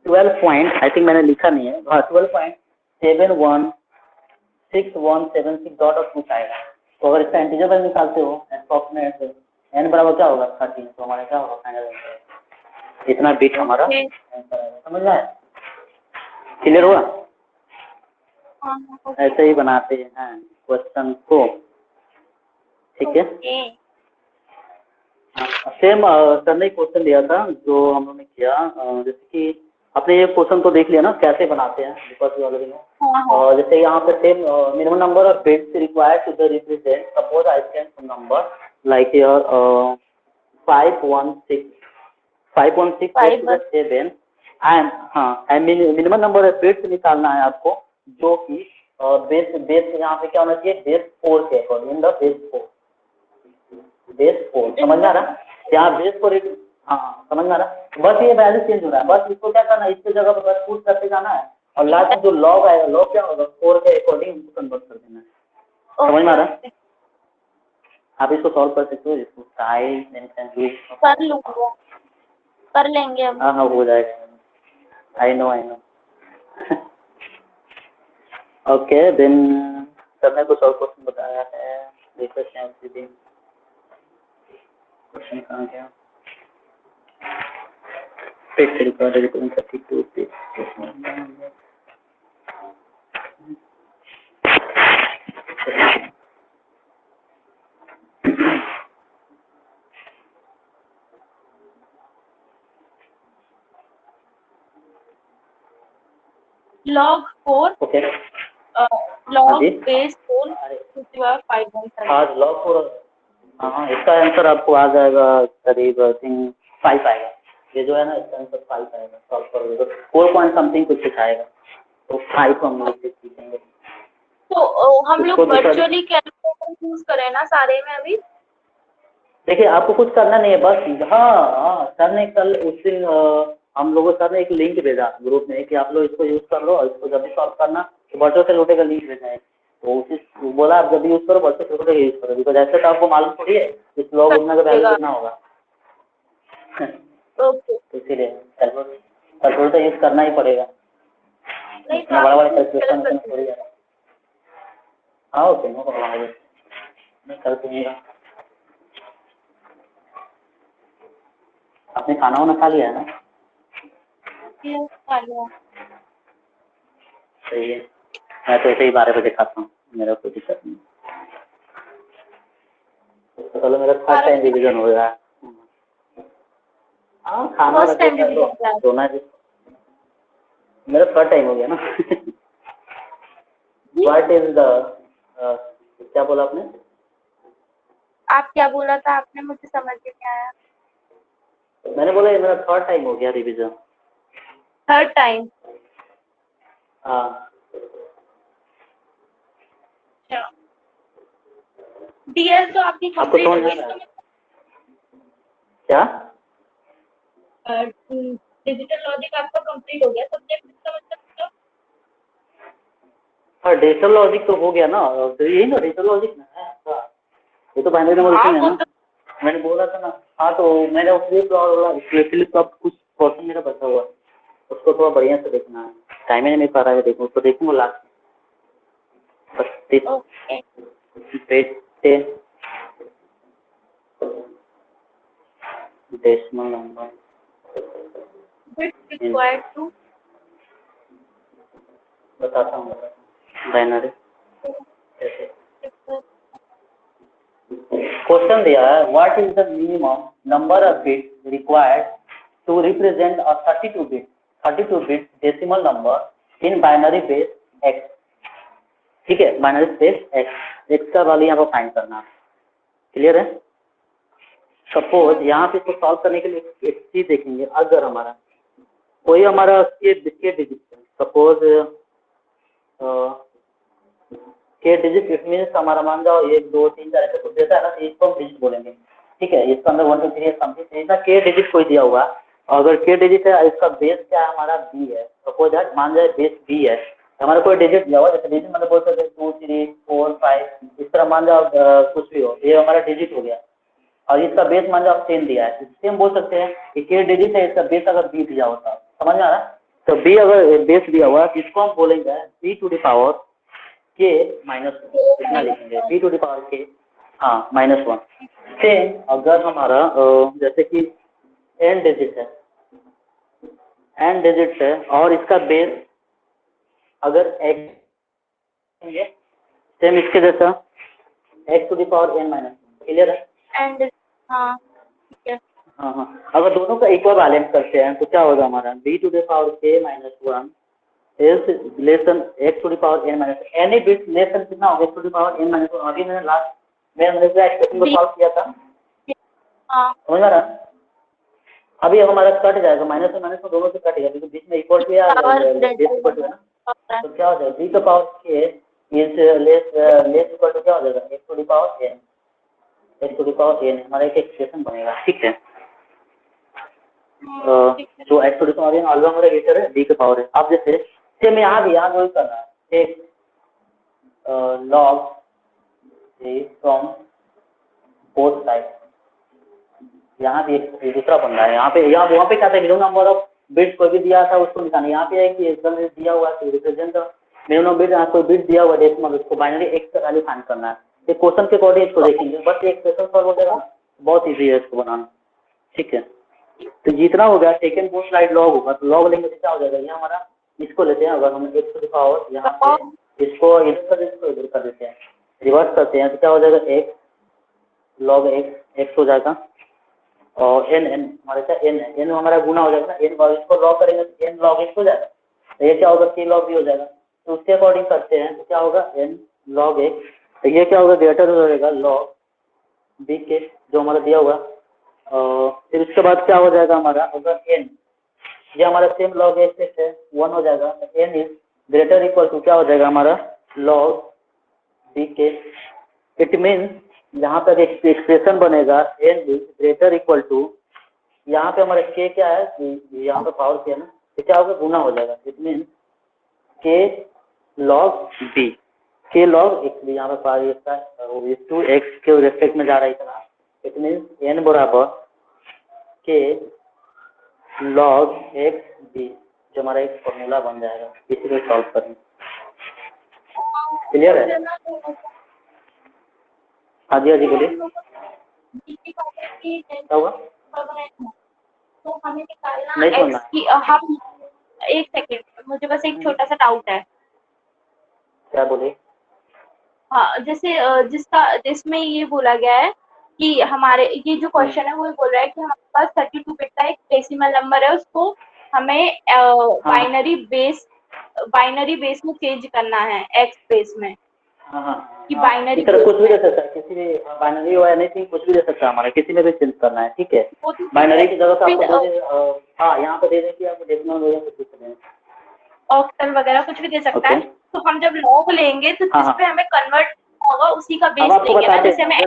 12 point, I think मैंने लिखा नहीं है, हाँ 12.716176 डॉट ऑफ कुछ आएगा। तो अगर इसका इंटीजर वैल्यू निकालते हो अप्रॉक्सीमेट n बराबर क्या होगा 13, तो हमारा क्या होगा फाइनल आंसर, इतना बिट हमारा आंसर आएगा। समझ में आया? क्लियर हुआ? ऐसे ही बनाते हैं क्वेश्चन को। ठीक है, सेम सर ने क्वेश्चन दिया था जो हम लोगों ने किया, जैसे कि आपने ये क्वेश्चन को देख लिया ना कैसे बनाते हैं, बिकॉज यू ऑलरेडी नो। और जैसे यहाँ पे same minimum number of bits required to the represent, suppose I can some number like your 516 516 7 and हाँ, मिनिमम नंबर ऑफ बिट्स निकालना है आपको जो कि बेस बेस यहाँ पे क्या होना चाहिए, बेस 4 के अकॉर्डिंग, इन द बेस 4 समझ में आ रहा है? यहाँ बेस 4 हाँ समझ में आ रहा है? बस ये वैल्यू चेंज हो रहा है, बस इसको क्या करना है, इसकी जगह पर बस पुट करते जाना है और लास्ट में जो लॉग आएगा, लॉग क्या होगा 4 के अकॉर्डिंग इसको कन्वर्ट कर देना है। समझ में आ रहा है? आप इसको सॉल्व कर सकते हो, इसको कर लूंगा, कर लेंगे हम। हाँ हो जाएगा, I know okay then sir ने कुछ और क्वेश्चन बताया है, देख सकते हैं उसी दिन क्वेश्चन कहाँ गया, फिक्स रिकॉर्ड 32 पे log 4 ओके log base 4 517। आज लॉग 4 हाँ इसका आंसर आपको आ जाएगा करीब आई थिंक 5 आएगा, ये जो है ना इसका आंसर 5 आएगा, सॉल्व करोगे तो 4 पॉइंट समथिंग कुछ आएगा, तो 5 को हम लोग सीखेंगे। तो हम लोग वर्चुअली कैलकुलेटर यूज करें ना सारे में अभी? देखिए आपको कुछ करना नहीं है, बस हाँ सर ने कल उस दिन हम लोगों सर ने एक लिंक भेजा ग्रुप में कि आप लोग इसको यूज कर लो और इसको जब भी सॉल्व करना तो वर्चुअल कैलकुलेटर का लिंक भेजा है, तो उसी बोला आप जब भी यूज करो वर्चुअल कैलकुलेटर यूज करो, बिकॉज ऐसे तो आपको मालूम थोड़ी है इस लॉग उतना का वैल्यू कितना होगा। ओके तो इसीलिए कैलकुलेटर यूज करना ही पड़ेगा, इतना बड़ा बड़ा कैलकुलेशन थोड़ी है। हाँ ओके नो प्रॉब्लम, मैं कर दूंगा। आपने खाना वाना खा लिया है ना? सही है, मैं तो ऐसे ही 12 बजे खाता हूँ, मेरा कोई दिक्कत नहीं। चलो मेरा थर्ड टाइम रिवीजन हो रहा है। हाँ खाना तो सोना है, मेरा थर्ड टाइम हो गया ना। व्हाट इज द क्या बोला आपने? आप क्या बोला था आपने, मुझे समझ नहीं आया। मैंने बोला ये मेरा थर्ड टाइम हो गया रिवीजन। Third time? हाँ डीएल तो आपकी कंप्लीट हो गई? क्या डिजिटल लॉजिक आपका कंप्लीट हो गया सब्जेक्ट इसका मतलब? हाँ डिजिटल लॉजिक तो हो गया ना, तो यही ना डिजिटल लॉजिक ना है आपका, ये तो बाइनरी नंबर है ना, मैंने बोला था ना। हाँ तो मैंने फ्लिप फ्लॉप कुछ क्वेश्चन मेरा बचा हुआ है, उसको थोड़ा बढ़िया से देखना है, टाइम ही नहीं मिल पा रहा है, देखो उसको देखूंगा लास्ट डेसिमल नंबर बताता हूँ बाइनरी क्वेश्चन दिया है, what is the minimum number of bits required to represent a 32 bit decimal number in binary base x. ठीक है, बाइनरी बेस एक्स का वैल्यू यहाँ पर फाइंड करना है, क्लियर है? सपोज यहाँ पे इसको सॉल्व करने के लिए एक चीज देखेंगे, अगर हमारा कोई हमारा के डिजिट है, सपोज के डिजिट, इट मीन्स हमारा मान जाओ 1 2 3 4 ऐसे कुछ देता है ना, तो इसको हम डिजिट बोलेंगे। ठीक है, इसका अंदर 1 2 3 समथिंग ऐसा के डिजिट कोई दिया हुआ, अगर के डिजिट है इसका बेस क्या है हमारा बी है, सपोज दैट मान जाए बेस बी है, हमारा कोई डिजिट दिया हुआ, जैसे डिजिट मतलब बोल सकते 2 3 4 5 इस तरह मान जाओ, कुछ भी हो, ये हमारा डिजिट हो गया और इसका बेस मान जाओ 10 दिया है, इससे हम बोल सकते हैं कि के डिजिट है, इसका बेस अगर बी दिया होता, समझ में आ रहा है? तो बी अगर बेस दिया हुआ है इसको हम बोलेंगे बी टू द पावर के माइनस इतना लिखेंगे, बी टू द पावर के हाँ -1। सेम अगर हमारा जैसे कि एन डिजिट है और इसका बेस अगर एक्स, सेम इसके जैसा x to the power n -1, clear है? एंड हाँ ठीक है। हाँ अगर दोनों का इक्वल बैलेंस करते हैं तो क्या होगा हमारा बी टू द पावर के -1 is less than x to the power n minus any bit less than कितना होगा x to the power n minus 1। अभी मैंने लास्ट में मैंने एक्सप्रेशन को सॉल्व किया था, समझ आ रहा? अभी हमारा कट जाएगा, माइनस में दोनों से कट गया, क्योंकि बीच में इक्वल टू या बेस इक्वल टू है ना, तो क्या हो जाएगा, बी का पावर के इज लेस इक्वल टू क्या हो जाएगा, x to the power n, x to the power n हमारा एक एक्सप्रेशन बनेगा, ठीक है। तो x to the power n always हमारा ग्रेटर है बी का पावर है। अब जैसे सेम यहाँ भी यहाँ वही करना है, एक लॉग फ्रॉम बोथ साइड, यहाँ भी एक दूसरा बंदा है, यहाँ पे यहाँ वहाँ पे क्या था, मिनिमम नंबर ऑफ बिट्स कोई भी दिया था उसको निकालना, यहाँ पे है कि एकदम दिया हुआ है रिप्रेजेंट मिनिमम बिट, यहाँ कोई बिट दिया हुआ है डेसिमल, उसको बाइनरी एक्स का वैल्यू फाइंड करना है। ये क्वेश्चन के अकॉर्डिंग इसको देखेंगे, बस एक क्वेश्चन सॉल्व हो जाएगा, बहुत ईजी है इसको बनाना, ठीक है। तो जितना हो गया सेकंड पोस्ट स्लाइड लॉग होगा, तो लॉग लेंगे तो क्या हो जाएगा, ये हमारा इसको लेते हैं, अगर हम एक्स टू द पावर यहाँ पे इसको इधर कर देते हैं, इधर कर देते हैं, रिवर्स करते हैं, तो क्या हो जाएगा, एक्स लॉग एक्स हो जाएगा, और एन एन हमारे क्या एन है, एन हमारा गुना हो जाएगा ना, एन लॉग इसको लॉग करेंगे तो एन लॉग एक्स हो जाएगा, तो ये क्या होगा, सी लॉग भी हो जाएगा। तो उसके अकॉर्डिंग करते हैं, तो क्या होगा, एन लॉग एक्स, तो ये क्या होगा, ग्रेटर हो जाएगा लॉग बी के जो हमारा दिया हुआ। फिर उसके बाद क्या हो जाएगा हमारा, अगर एन ये हमारा सेम लॉग एक्स है 1 हो जाएगा, n is greater equal to क्या हो जाएगा हमारा, लॉग बी के। इट मीन्स यहाँ पर एक एक्सप्रेशन बनेगा, n is greater equal to, यहाँ पे हमारा के क्या है, यहाँ पे पावर के है ना, तो क्या होगा, गुना हो जाएगा। इट मीन्स के लॉग बी, के लॉग एक्स बी, यहाँ पे पावर इसका टू एक्स के रेस्पेक्ट में जा रहा है इतना। इट मीन्स एन बराबर के लॉग एक्स बी, जो हमारा एक फॉर्मूला बन जाएगा, इसी को सॉल्व करेंगे। क्लियर है? हाँ जी, हाँ जी बोलिए, क्या हुआ? तो हमें निकालना नहीं सुनना एक्स की, हम एक सेकेंड, मुझे बस एक छोटा सा डाउट है। क्या बोलिए? हाँ, जैसे जिसमें ये बोला गया है कि हमारे ये जो क्वेश्चन है वो ये बोल रहा है कि हमारे पास 32 बिट का एक डेसिमल नंबर है, उसको हमें बाइनरी बेस में चेंज करना है, एक्स बेस में। कि बाइनरी कुछ भी दे सकता है, किसी भी बाइनरी हो एनीथिंग, कुछ भी दे सकता है हमारा, किसी में भी चेंज करना है, ठीक है। बाइनरी की जगह आपको हाँ यहाँ पे दे दें कि आपको डेसिमल हो या कुछ भी दें, ऑक्टल वगैरह कुछ भी दे सकता है। तो हम जब लॉग लेंगे तो जिस पे हमें कन्वर्ट होगा उसी का बेस लेंगे ना, जैसे हमें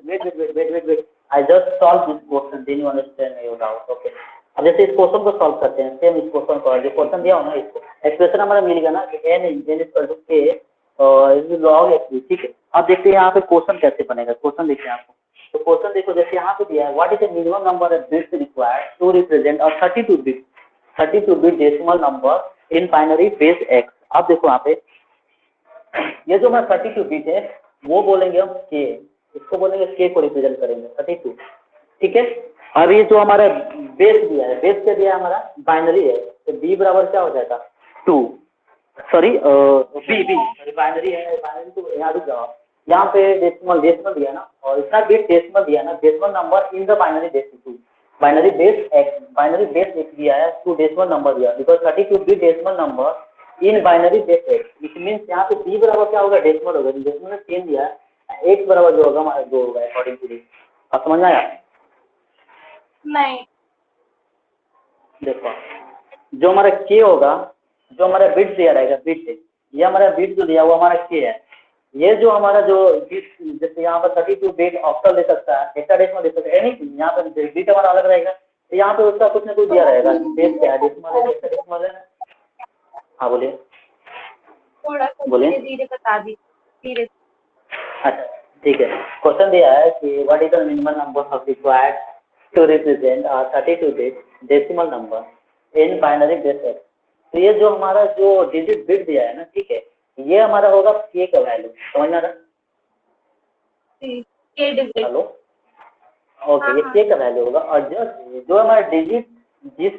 wait I just solve this question, then you understand your doubt, okay. अब जैसे इस क्वेश्चन को सॉल्व करते हैं, सेम इस क्वेश्चन को, जो क्वेश्चन दिया हो ना, इसको एक्सप्रेशन हमारा मिल गया ना कि एन इक्वल टू के लॉग एक्स, ठीक है। अब देखते हैं यहाँ पे क्वेश्चन कैसे बनेगा, क्वेश्चन देखते हैं आपको। तो क्वेश्चन देखो, जैसे यहाँ पे दिया है, what is the minimum number of bits required to represent और 32 bit decimal number in binary base x. अब देखो यहाँ पे ये जो हमारा 32 बिट है वो बोलेंगे हम के, इसको बोलेंगे के को रिप्रेजेंट करेंगे 32, ठीक है। अब ये जो हमारा बेस दिया है, बेस क्या दिया है हमारा, बाइनरी है, तो बी बराबर क्या हो जाएगा 2, सॉरी बी बी बाइनरी है, बाइनरी तो यहाँ रुक जाओ, यहाँ पे डेसिमल दिया ना, और इतना बिट डेसिमल दिया ना, decimal number in the binary base 2, binary base x दिया है, 2 डेसिमल नंबर दिया, because 32 bit decimal number in binary base x. It means यहाँ पे बी बराबर क्या होगा, डेसिमल होगा, डेसिमल में 10 दिया है, एक्स बराबर जो होगा हमारा 2 होगा अकॉर्डिंग टू दिस। आप समझ में आया? नहीं, देखो जो हमारा के होगा, जो हमारा बिट दिया रहेगा, बिट ये हमारा बिट जो दिया वो हमारा के है। ये जो हमारा जो बिट, जैसे यहाँ पर 32 बिट ऑक्टल दे सकता है, हेक्साडेसिमल दे सकता है, एनीथिंग, यहाँ पर बिट हमारा अलग रहेगा, तो यहाँ पे उसका कुछ ना कुछ दिया रहेगा, बेस क्या है, डेसिमल है, हेक्साडेसिमल है। हाँ बोलिए, थोड़ा सा बोलिए। धीरे बता धीरे। अच्छा ठीक है, क्वेश्चन दिया है कि what is the minimum number of required to represent 32 bit decimal number in binary base x. तो ये जो हमारा जो डिजिट बिट दिया है ना, ठीक है, ये हमारा होगा के का वैल्यू, समझ में आ रहा? के डिजिट, हेलो, ओके, ये के का वैल्यू होगा, और जो हमारा डिजिट जिस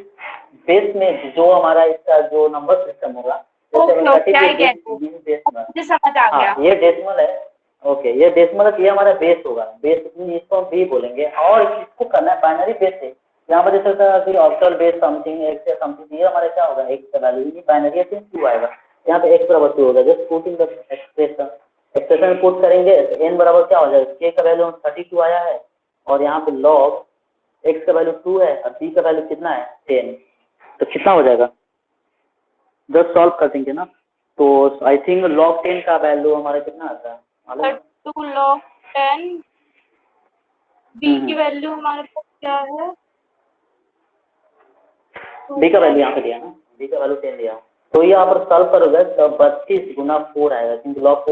बेस में जो हमारा इसका जो नंबर सिस्टम होगा, मुझे समझ आ गया, ये डेसिमल है, ओके, ये डेसिमल है, ये हमारा बेस होगा, बेस इसको हम बी बोलेंगे, और इसको करना है बाइनरी बेस से। यहाँ पर देख सकता है कि ऑक्टल बेस समथिंग एक्स या समथिंग, ये हमारा क्या होगा, एक्स का वैल्यू, ये बाइनरी से 2 आएगा, यहाँ पे एक्स बराबर 2 होगा, just put in the expression put करेंगे, तो एन बराबर क्या हो जाएगा, के का वैल्यू 32 आया है, और यहाँ पे लॉग एक्स का वैल्यू 2 है, और बी का वैल्यू कितना है 10, तो कितना हो जाएगा, जस्ट सॉल्व कर देंगे ना, तो आई थिंक log 10 का वैल्यू हमारा कितना आता है मालूम है? 2 log 10 b की वैल्यू हमारे पास क्या है? बी का वैल्यू यहाँ पे दिया ना, बी का वैल्यू 10 दिया, तो यहाँ पर सॉल्व करोगे तो 32 गुना 4 आएगा, क्योंकि log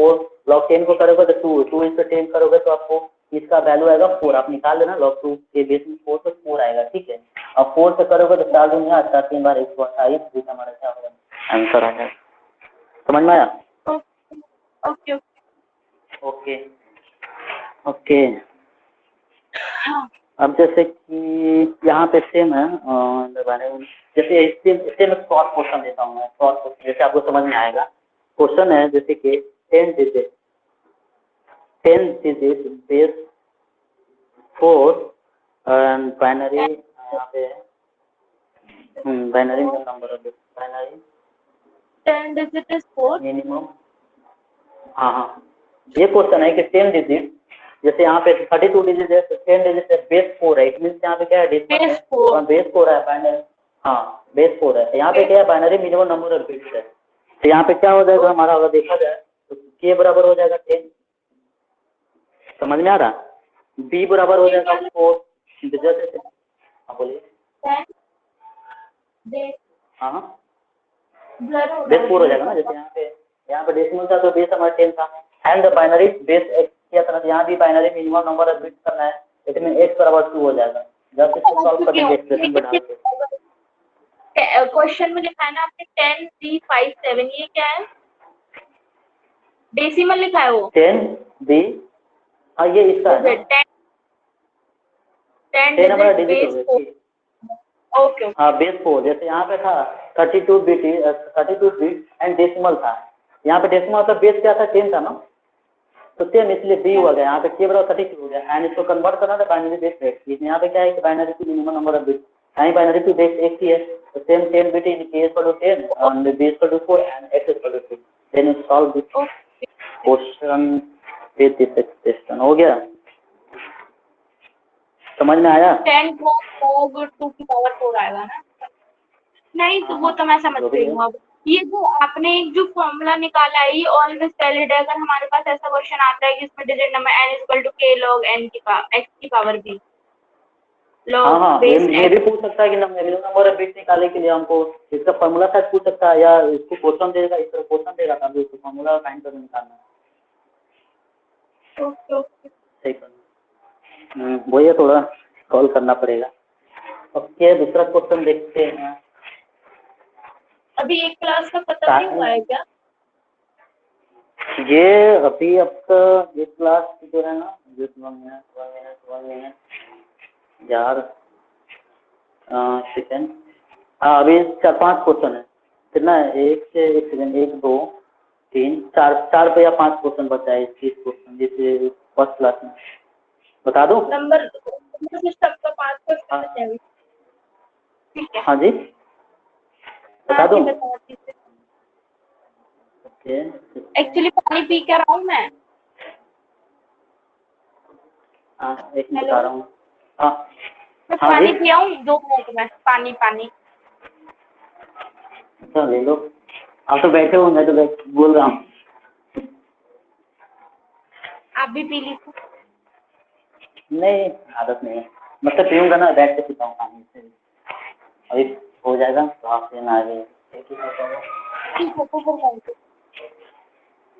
10 को करोगे तो 2 into 10 करोगे तो आपको इसका वैल्यू आएगा 4, आप निकाल लेना log 2 के बेस में 4 तो 4 आएगा, ठीक है। अब 4 से करोगे तो 4 दूनी 8, 3 बार 128, बीच हमारा क्या होगा आंसर आ जाएगा। समझ में आया? Okay okay okay. हाँ अब जैसे कि यहाँ पे सेम है, जैसे सेम शॉर्ट क्वेश्चन देता हूँ मैं, शॉर्ट क्वेश्चन जैसे आपको समझ में आएगा। क्वेश्चन है जैसे कि 10 डिजिट बेस 4 एंड बाइनरी, यहाँ पे binary number of binary 10 digit is 4। Minimum, हाँ ये क्वेश्चन है कि 10 डिजिट, जैसे यहाँ पे 32 डिजिट है तो 10 डिजिट है, बेस 4 है, इट मीन यहाँ पे क्या है डेसिमल है और बेस 4 है बाइनरी, हाँ बेस 4 है, यहाँ पे क्या है binary minimum number of bits है, तो यहाँ पे क्या हो जाएगा हमारा अगर देखा जाए तो k बराबर हो जाएगा 10, समझ में आ रहा, b बराबर हो जाएगा 4, जैसे हाँ बोलिए, हाँ बेस 4 हो जाएगा ना, जैसे यहाँ पे डेसिमल था तो बेस हमारा 10 था, and the binary base x किया था, यहाँ भी binary minimum number of bits करना है, इसमें x बराबर 2 हो जाएगा, जब इसको सॉल्व कर देंगे एक्सप्रेशन में डाल के। क्वेश्चन में लिखा है ना आपने 10 3 5 7, ये क्या है? डेसिमल लिखा है वो 10 b, हाँ ये इसका है ना, 10 हमारा डिजिट हो गया, ओके हाँ बेस 4, जैसे यहाँ पे था 32 बिट एंड डेसिमल था, यहाँ पे डेसिमल का बेस क्या था 10 था ना, तो 10 इसलिए b हुआ गया, यहाँ पे k बराबर 32 हो गया, एंड इसको कन्वर्ट करना था बाइनरी बेस में, इसमें यहाँ पे क्या है कि बाइनरी की मिनिमम नंबर ऑफ बिट, यहाँ बाइनरी की बेस एक ही है, तो same 10 bit in k equal to 10 and b equal to 4 and x equal to 2, then you solve this question with this expression. हो गया, समझ में आया? 10 को 2 की पावर 4 आएगा ना? नहीं तो वो तो मैं समझ गई हूँ। अब ये जो आपने एक जो फॉर्मूला निकाला है ये ऑलवेज वैलिड है, अगर हमारे पास ऐसा क्वेश्चन आता है कि इसमें digit number n equal to k log n की x की पावर b हाँ ये भी पूछ सकता है कि नंबर ऑफ बिट निकालने के लिए हमको इसका फॉर्मूला शायद पूछ सकता है, या इसको क्वेश्चन देगा, इस तरह क्वेश्चन देगा तब इसको फॉर्मूला फाइंड करके निकालना है। ओके सही करना, वही थोड़ा सॉल्व करना पड़ेगा। ओके दूसरा क्वेश्चन देखते हैं। अभी एक क्लास का खत्म नहीं हुआ है क्या? ये अभी आपका ये क्लास जो है ना, just 1 minute यार, सेकेंड, हाँ अभी 4-5 क्वेश्चन है, कितना है, एक सेकेंड, 1 2 3 4 पे या 5 क्वेश्चन बचा है, 30 क्वेश्चन जैसे फर्स्ट क्लास में, बता दो नंबर सिस्टम का 5 क्वेश्चन बचे हैं। ठीक है हाँ जी बता दो। ओके एक्चुअली पानी पी के रहा हूँ मैं। हाँ एक मिनट बता रहा हूँ, हाँ मैं पानी पिया हूँ 2 मिनट में, पानी अच्छा ले लो, आप तो बैठे हो, मैं तो बोल रहा हूँ, आप भी पी लीजिए। नहीं आदत नहीं है, मतलब पीऊँगा ना बैठ के पीता हूँ पानी से, अभी हो जाएगा तो आप लेना आ गए।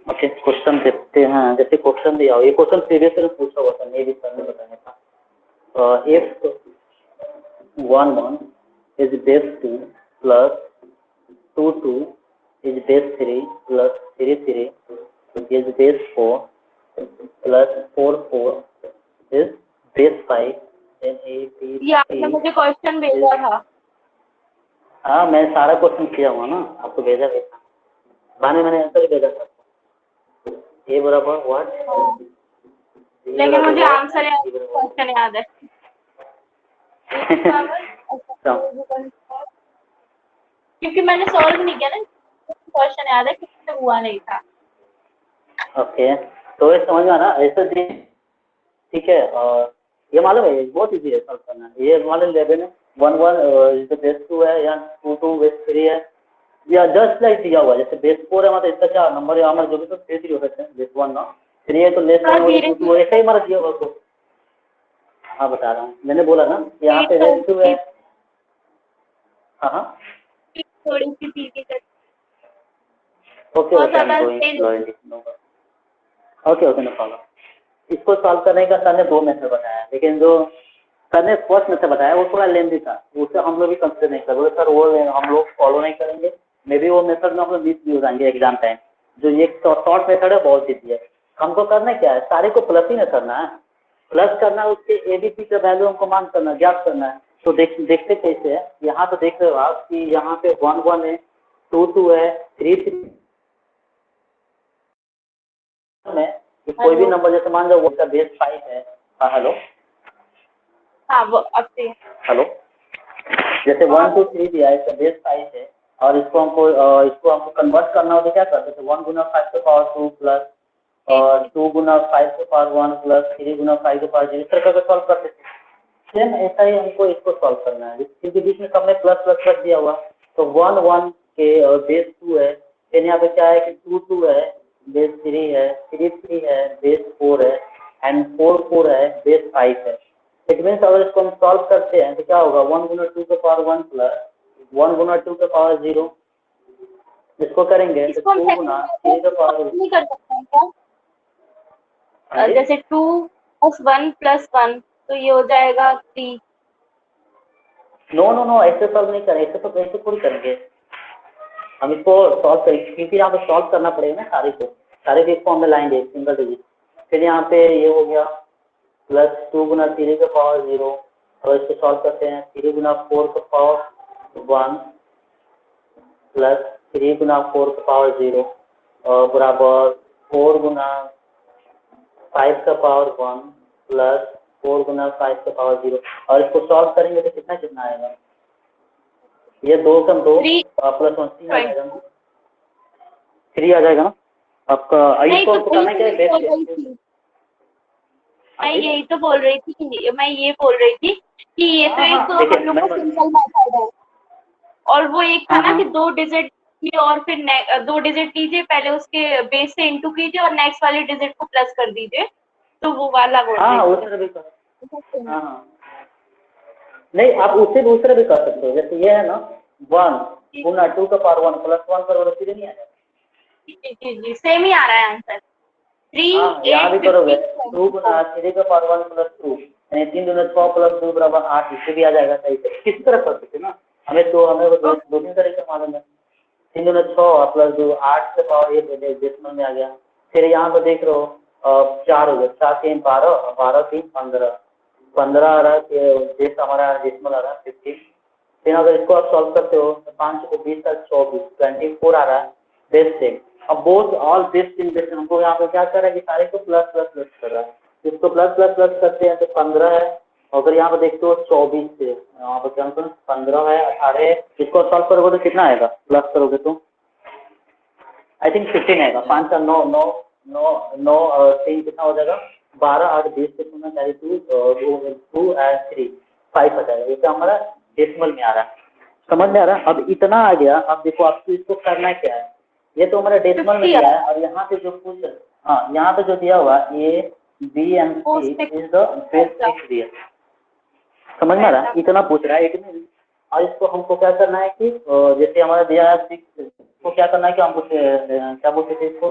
ओके क्वेश्चन देखते हैं, जैसे क्वेश्चन दिया हो, ये क्वेश्चन प्रीवियस में पूछा हुआ था, मैं भी सर ने बताया था, if 1 is base 2 plus 2 is base 3 plus 3 is base 4 plus 4 is base 5, then A B ये आपने मुझे क्वेश्चन भेजा था। हाँ मैं सारा क्वेश्चन किया हुआ ना, आपको भेजा बाद में मैंने आंसर भेजा था, ए बराबर व्हाट, लेकिन मुझे आंसर क्वेश्चन याद है। क्योंकि मैंने सॉल्व नहीं किया ना, क्वेश्चन याद है, किसी से हुआ नहीं था। ओके तो ये समझ में आना ऐसे, ठीक है, और ये मालूम है बहुत इजी है सॉल्व करना, ये मालूम 11 1 1 बेस 2 है या 2 बेस 3 है, या जस्ट लाइक दिया हुआ है, जैसे बेस 4 है मतलब इसका क्या नंबर है हमारा जो भी तो 3 हो सकते हैं, बेस 1 ना 3 है तो लेस हाँ, देन धीरे 2 ऐसा ही हमारा दिया हुआ को। हाँ बता रहा हूँ, मैंने बोला ना यहाँ पे बेस 2 है। हाँ हाँ थोड़ी सी धीरे कर, ओके बहुत ओके, आई एम ज्यादा गोइंग तेज। Slowly, okay okay no problem. इसको सॉल्व करने का सर ने 2 मेथड बताया, लेकिन जो सर ने फर्स्ट मेथड बताया वो थोड़ा लेंदी था, उसे हम लोग भी कंसिडर नहीं कर, बोले सर वो हम लोग फॉलो नहीं करेंगे, मे बी वो मेथड में हम लोग मिस भी हो जाएंगे एग्जाम टाइम। जो ये शॉर्ट मेथड है बहुत ईजी है, हमको करना क्या है, सारे को प्लस ही ना करना है, प्लस करना है, उसके एबीसी का वैल्यू हमको मान करना, ज्ञात करना है। तो देखते कैसे है, यहाँ पे देख रहे हो आप कि यहाँ पे 1 1 है, 2 2 है, 3 3 है, कि कोई भी हेलो, नंबर जैसे मान लो उसका बेस 5 है। हाँ हेलो हाँ वो अब से। हेलो, जैसे हाँ 1 2 3 दिया है, इसका बेस 5 है, और इसको हमको कन्वर्ट करना हो तो क्या करते थे, 1 गुना 5 के पावर 2 प्लस और 2 गुना 5 के पावर 1 प्लस 3 गुना 5 के पावर 0, इस तरह का सॉल्व करते थे। सेम ऐसा ही हमको इसको सॉल्व करना है, क्योंकि बीच में सबने प्लस प्लस प्लस दिया हुआ, तो 1 1 के बेस 2 है, फिर यहाँ पे क्या है कि 2 2 है, बेस 3 है, 3 3 है, बेस 4 है, एंड 4 4 है, बेस 5 है। इट मीन्स अगर इसको हम सॉल्व करते हैं तो क्या होगा, 1 गुना 2 के पावर 1 प्लस 1 गुना 2 के पावर 0, इसको करेंगे तो इसको हम 2 सेकंड गुना में 3 के पावर। नहीं कर सकते हैं क्या? हाँ जी, जैसे 2 + 1 + 1 तो ये हो जाएगा 3। नो नो नो, ऐसे सॉल्व नहीं करें, ऐसे तो ऐसे थोड़ी करेंगे, हम इसको सॉल्व करेंगे क्योंकि यहाँ पे सॉल्व करना पड़ेगा ना, सारे के फॉर्म में लाएंगे सिंगल डिजिट। फिर यहाँ पे ये हो गया प्लस 2 गुना 3 के पावर 0, और इसको सॉल्व करते हैं, 3 गुना 4 के पावर 1 प्लस 3 गुना 4 के पावर 0 और बराबर 4 गुना 5 का पावर 1 प्लस 4 गुना 5 का पावर 0, और इसको सॉल्व करेंगे तो कितना कितना आएगा, ये 2 कम 2 3 प्लस 1 3 आ जाएगा ना, 20। 3 आ जाएगा ना आपका। नहीं इसको तो आपको वही करना तो क्या मैं है, बोल रही बेस। थी, हाँ मैं जी, यही तो बोल रही थी मैं ये बोल रही थी कि ये तो हाँ हाँ एक देखिए हम लोग मैं का सिंपल मेथड है, और वो एक था हाँ ना हाँ कि 2 डिजिट लीजिए और फिर 2 डिजिट लीजिए, पहले उसके बेस से इंटू कीजिए और नेक्स्ट वाले डिजिट को प्लस कर दीजिए, तो वो वाला बोल हाँ रही हाँ थी उस तरह भी कर, मैं। हाँ हाँ नहीं आप उससे दूसरे भी कर सकते हो, जैसे ये है ना 1 गुना 2 का पावर 1 प्लस 1 करोगे सीधे नहीं आएगा। जी जी जी, सेम ही आ रहा है आंसर। 3 हाँ यहाँ 8 भी करोगे 15 2 गुना 24। 3 का पावर 1 प्लस 2, यानी 3 गुना 6 प्लस 2 बराबर 8, इससे भी आ जाएगा सही से, किसी तरह कर सकते ना, हमें वो दो तीन तरीके मालूम है। 3 गुना 6 प्लस 2 8 के पावर 1 डेसिमल में आ गया। फिर यहाँ पे देख रहे हो 4 हो गया, 4 3 12, 12 3 15, 15 आ रहा है, बेस हमारा डेसिमल आ रहा है 15। फिर अगर इसको आप सॉल्व करते हो तो 5 को 20 तक 24 24 आ रहा है बेस से। अब both all base in base, हमको यहाँ पे क्या कर रहा है कि सारे को प्लस प्लस प्लस कर रहा है, इसको प्लस प्लस प्लस करते हैं तो 15 है, अगर यहाँ पे देखते हो 24 से यहाँ पे क्या 15 है, 18 है, इसको सॉल्व करोगे तो कितना आएगा, प्लस करोगे तो आई थिंक 15 आएगा, 5 का 9 9 9 9 और 3 कितना हो जाएगा, 12 8 20 से पुनः कैरी 2 एंड 3 5 आ जाएगा, ये तो हमारा डेसिमल में आ रहा है, समझ में आ रहा है। अब इतना आ गया, अब देखो आपको इसको करना क्या है, ये तो हमारा डेसिमल में 50 दिया आ है, और यहाँ पे जो पूछ, हाँ यहाँ पे जो दिया हुआ ए बी एंड वो सी 6 इज द बेस 6 दिया, समझ में आ रहा है, ऐसा। इतना पूछ रहा है इट मीन। और इसको हमको क्या करना है कि जैसे हमारा दिया है 6, इसको क्या करना है कि हमको क्या बोलते थे इसको,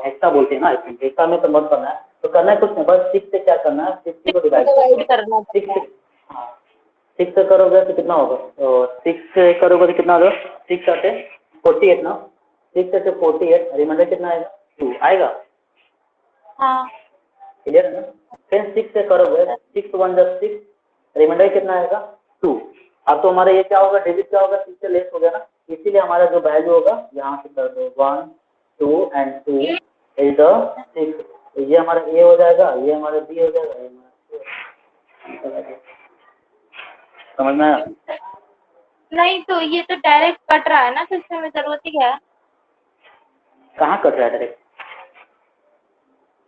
हेक्सा बोलते हैं ना, हेक्सा में कन्वर्ट करना है, तो करना है कुछ नहीं, बस 6 से क्या करना है, 50 को 6 को डिवाइड कर डिवाइड दो, करना 6 पड़ता है। से, हाँ 6 से करोगे तो कितना होगा, तो 6 से करोगे तो कितना होगा, 6 से 48 ना, 6 से 48, रिमाइंडर कितना आएगा 2 आएगा, हाँ क्लियर है ना। फिर 6 से करोगे 6 1 जा 6, रिमाइंडर कितना आएगा 2। अब तो हमारा ये क्या होगा, डेबिट क्या होगा, 6 से लेस हो गया ना, इसीलिए हमारा जो वैल्यू होगा यहाँ से कर दो 1 2 एंड 2 इज द 6, तो ये हमारा ए हो जाएगा, ये हमारा बी हो जाएगा, ये हमारा C। समझ में आया? नहीं तो ये तो डायरेक्ट कट रहा है ना, तो इसमें जरूरत ही क्या है। कहाँ कट रहा है डायरेक्ट,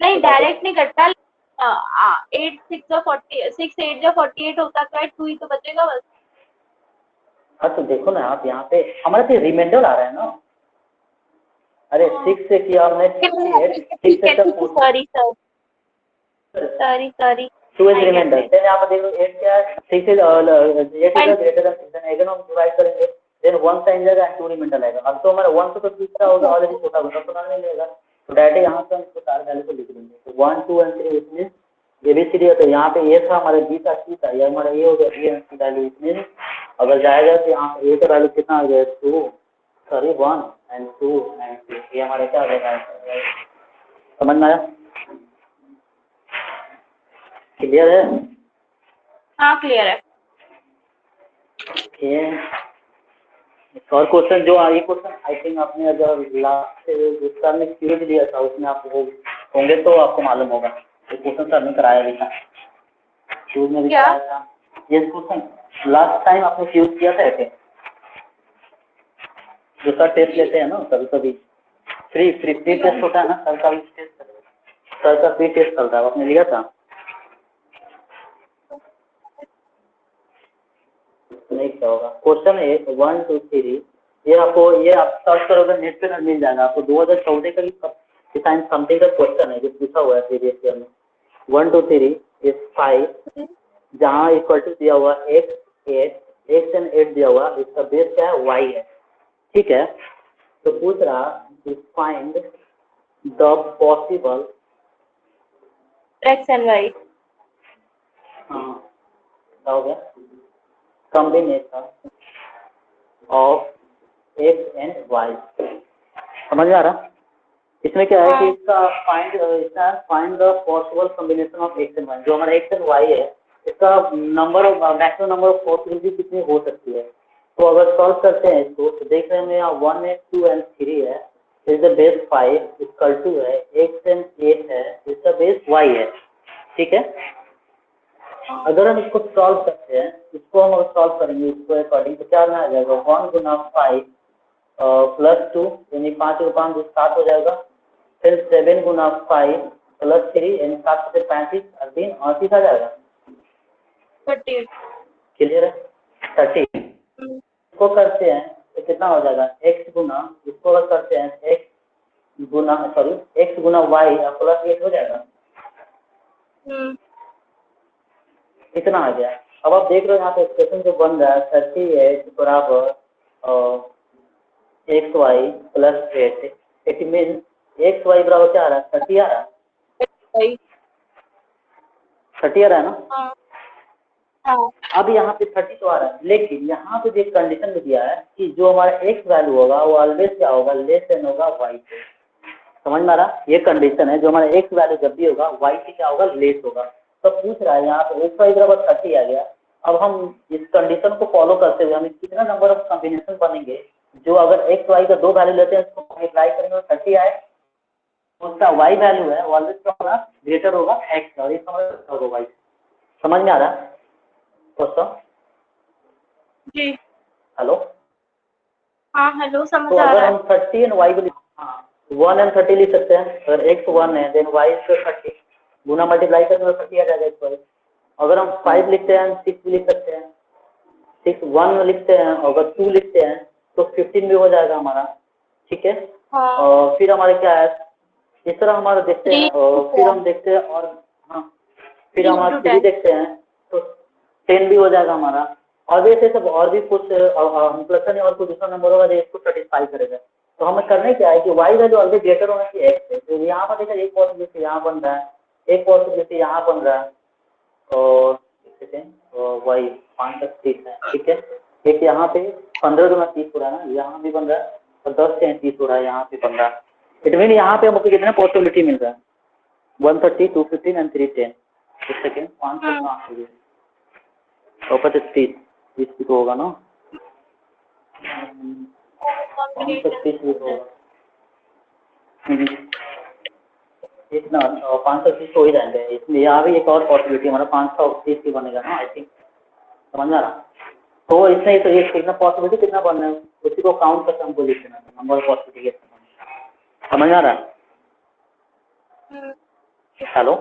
नहीं बता दो। डायरेक्ट नहीं कटता। 8 6 जो 48 होता तो 2 ही तो बचेगा बस। हाँ तो देखो ना आप यहाँ पे हमारे पे रिमाइंडर आ रहा है ना। अरे 6 से किया हमने 68, 6 ठीक है से ठीक है, sorry sorry 2 is reminder. Then यहाँ पे देखो 8 क्या है, 6 is 8 is greater than 6, then again हम डिवाइड करेंगे, देन 1 साइन जाएगा एंड 2 रिमाइंडर आएगा। अब तो हमारा 1 से तो तीसरा होगा ऑलरेडी छोटा होगा तो नहीं लेगा, तो डायरेक्ट यहाँ पे हम इसको सारे वैल्यू को लिख देंगे। तो 1 2 एंड 3 इसमें ABCD है, तो यहाँ पे ए था हमारा, बी था, सी था, ये हमारा ए हो गया, बी एंड सी वैल्यू इसमें अगर जाएगा तो यहाँ पे ए का वैल्यू कितना आ गया 2 सॉरी 1 एंड 2 एंड 3, ये हमारा क्या आ जाएगा, समझ में आया? क्लियर है? हाँ क्लियर है। ओके, एक और क्वेश्चन जो ये क्वेश्चन आई थिंक आपने अगर लास्ट जिसका हमने क्यूज दिया था उसमें आप वो होंगे तो आपको मालूम होगा। ये क्वेश्चन सर ने कराया भी था, क्यूज में भी क्या? कराया था ये क्वेश्चन। लास्ट टाइम आपने क्यूज किया था ऐसे, जो सर टेस्ट लेते हैं ना कभी कभी, फ्री टेस्ट होता है ना सर का भी टेस्ट, सर का फ्री टेस्ट चलता है, आपने लिया था? नहीं क्या होगा। क्वेश्चन है 1 2 3, ये आपको, ये आप सर्च करोगे नेट पे मिल जाएगा आपको। 2014 का भी साइंस समथिंग का क्वेश्चन है जो पूछा हुआ है प्रीवियस ईयर में। 1 2 3 इज 5, जहाँ इक्वल टू दिया हुआ x 8, x एंड 8 दिया हुआ, इसका बेस क्या है, y है, ठीक है। तो पूछ रहा find the possible x and y. हाँ क्या हो गया, combination of x and y, समझ में आ रहा? इसमें क्या है कि इसका find the possible combination of x and y, जो हमारा x एंड y है इसका number of maximum number of possibility कितनी हो सकती है। तो अगर सॉल्व करते हैं इसको तो देख रहे हैं यहाँ 1 है 2 एंड 3 है, is the base 5 equal to है x एंड 8 है, इसका बेस y है, ठीक है। अगर हम इसको सॉल्व करते हैं, इसको हम अगर सॉल्व करेंगे इसको अकॉर्डिंग तो क्या आ जाएगा, 1 गुना 5 प्लस 2 यानी 5 और 5 7 हो जाएगा, फिर 7 गुना 5 प्लस 3 यानी 7 से 35 और 3 38 आ जाएगा। 30। क्लियर है? 30 इसको करते हैं तो कितना हो जाएगा, x गुना, इसको अगर करते हैं x गुना y प्लस 8 हो जाएगा, इतना आ गया। अब आप देख रहे हो यहाँ पे एक्सप्रेशन जो बन रहा है 38 बराबर x y plus 8, it mean x y बराबर क्या आ रहा है, 30 आ रहा है, 30 आ रहा है ना। हाँ। अब यहाँ पे 30 तो आ रहा है, लेकिन यहाँ पे एक कंडीशन में दिया है कि जो हमारा एक्स वैल्यू होगा वो ऑलवेज क्या होगा, लेस देन होगा वाई से। समझ में आ रहा? ये कंडीशन है, जो हमारा एक्स वैल्यू जब भी होगा वाई से क्या होगा, लेस होगा। तो पूछ रहा है यहाँ पे एक्स वाई बराबर 30 आ गया। अब हम इस कंडीशन को फॉलो करते हुए हमें कितना नंबर ऑफ कॉम्बिनेशन बनेंगे, जो अगर एक्स वाई का 2 वैल्यू लेते हैं उसको मल्टीप्लाई करेंगे और 30 आए, उसका वाई वैल्यू है ऑलवेज क्या होगा, ग्रेटर होगा एक्स, और इसका मतलब होगा वाई। समझ में आ रहा है दोस्तों? जी हेलो, हाँ हेलो, समझ तो आ अगर रहा हम 30 एंड वाई को हाँ 1 एंड 30 लिख सकते हैं। अगर एक्स 1 है देन वाई इज 30, गुना मल्टीप्लाई करेंगे तो 30 आ जाएगा एक्स वाई। अगर हम 5 लिखते हैं 6 भी लिख सकते हैं, 6 1 लिखते हैं, अगर 2 लिखते हैं तो 15 भी हो जाएगा हमारा, ठीक है। हाँ। और फिर हमारे क्या है, इस तरह हमारा देखते हैं, और फिर हम देखते हैं, और हाँ फिर हमारा 3 देखते हैं तो 10 भी हो जाएगा हमारा। और वैसे सब और भी कुछ प्लस और कुछ दूसरा नंबर होगा जो इसको सेटिस्फाई करेगा। तो हमें करने क्या है कि वाई वैल्यू ऑलवेज ग्रेटर होना चाहिए एक्स से। तो यहाँ पर देखा एक पॉसिबिलिटी यहाँ बन रहा है, एक पॉसिबिलिटी यहाँ बन रहा है, और वही 5 तक 30 है, ठीक है। एक यहाँ पे 15 गुना 30 हो रहा है ना, यहाँ भी बन रहा है, और 10 से 30 हो रहा है, यहाँ पे बन रहा है। इट मीन यहाँ पे हमको कितना पॉसिबिलिटी मिल रहा है, 130 215 एंड 310। एक सेकेंड 5 तक कहाँ हो गया, 30 तो होगा ना, 530 भी होगा, इतना 530 हो ही जाएंगे। इसमें यहाँ भी एक और पॉसिबिलिटी हमारा 530 भी बनेगा ना आई थिंक, समझ आ रहा? तो इसमें तो ये कितना पॉसिबिलिटी कितना बन रहा है उसी को काउंट करके हमको लिख देना था, नंबर पॉसिबिलिटी। समझ आ रहा है? हेलो,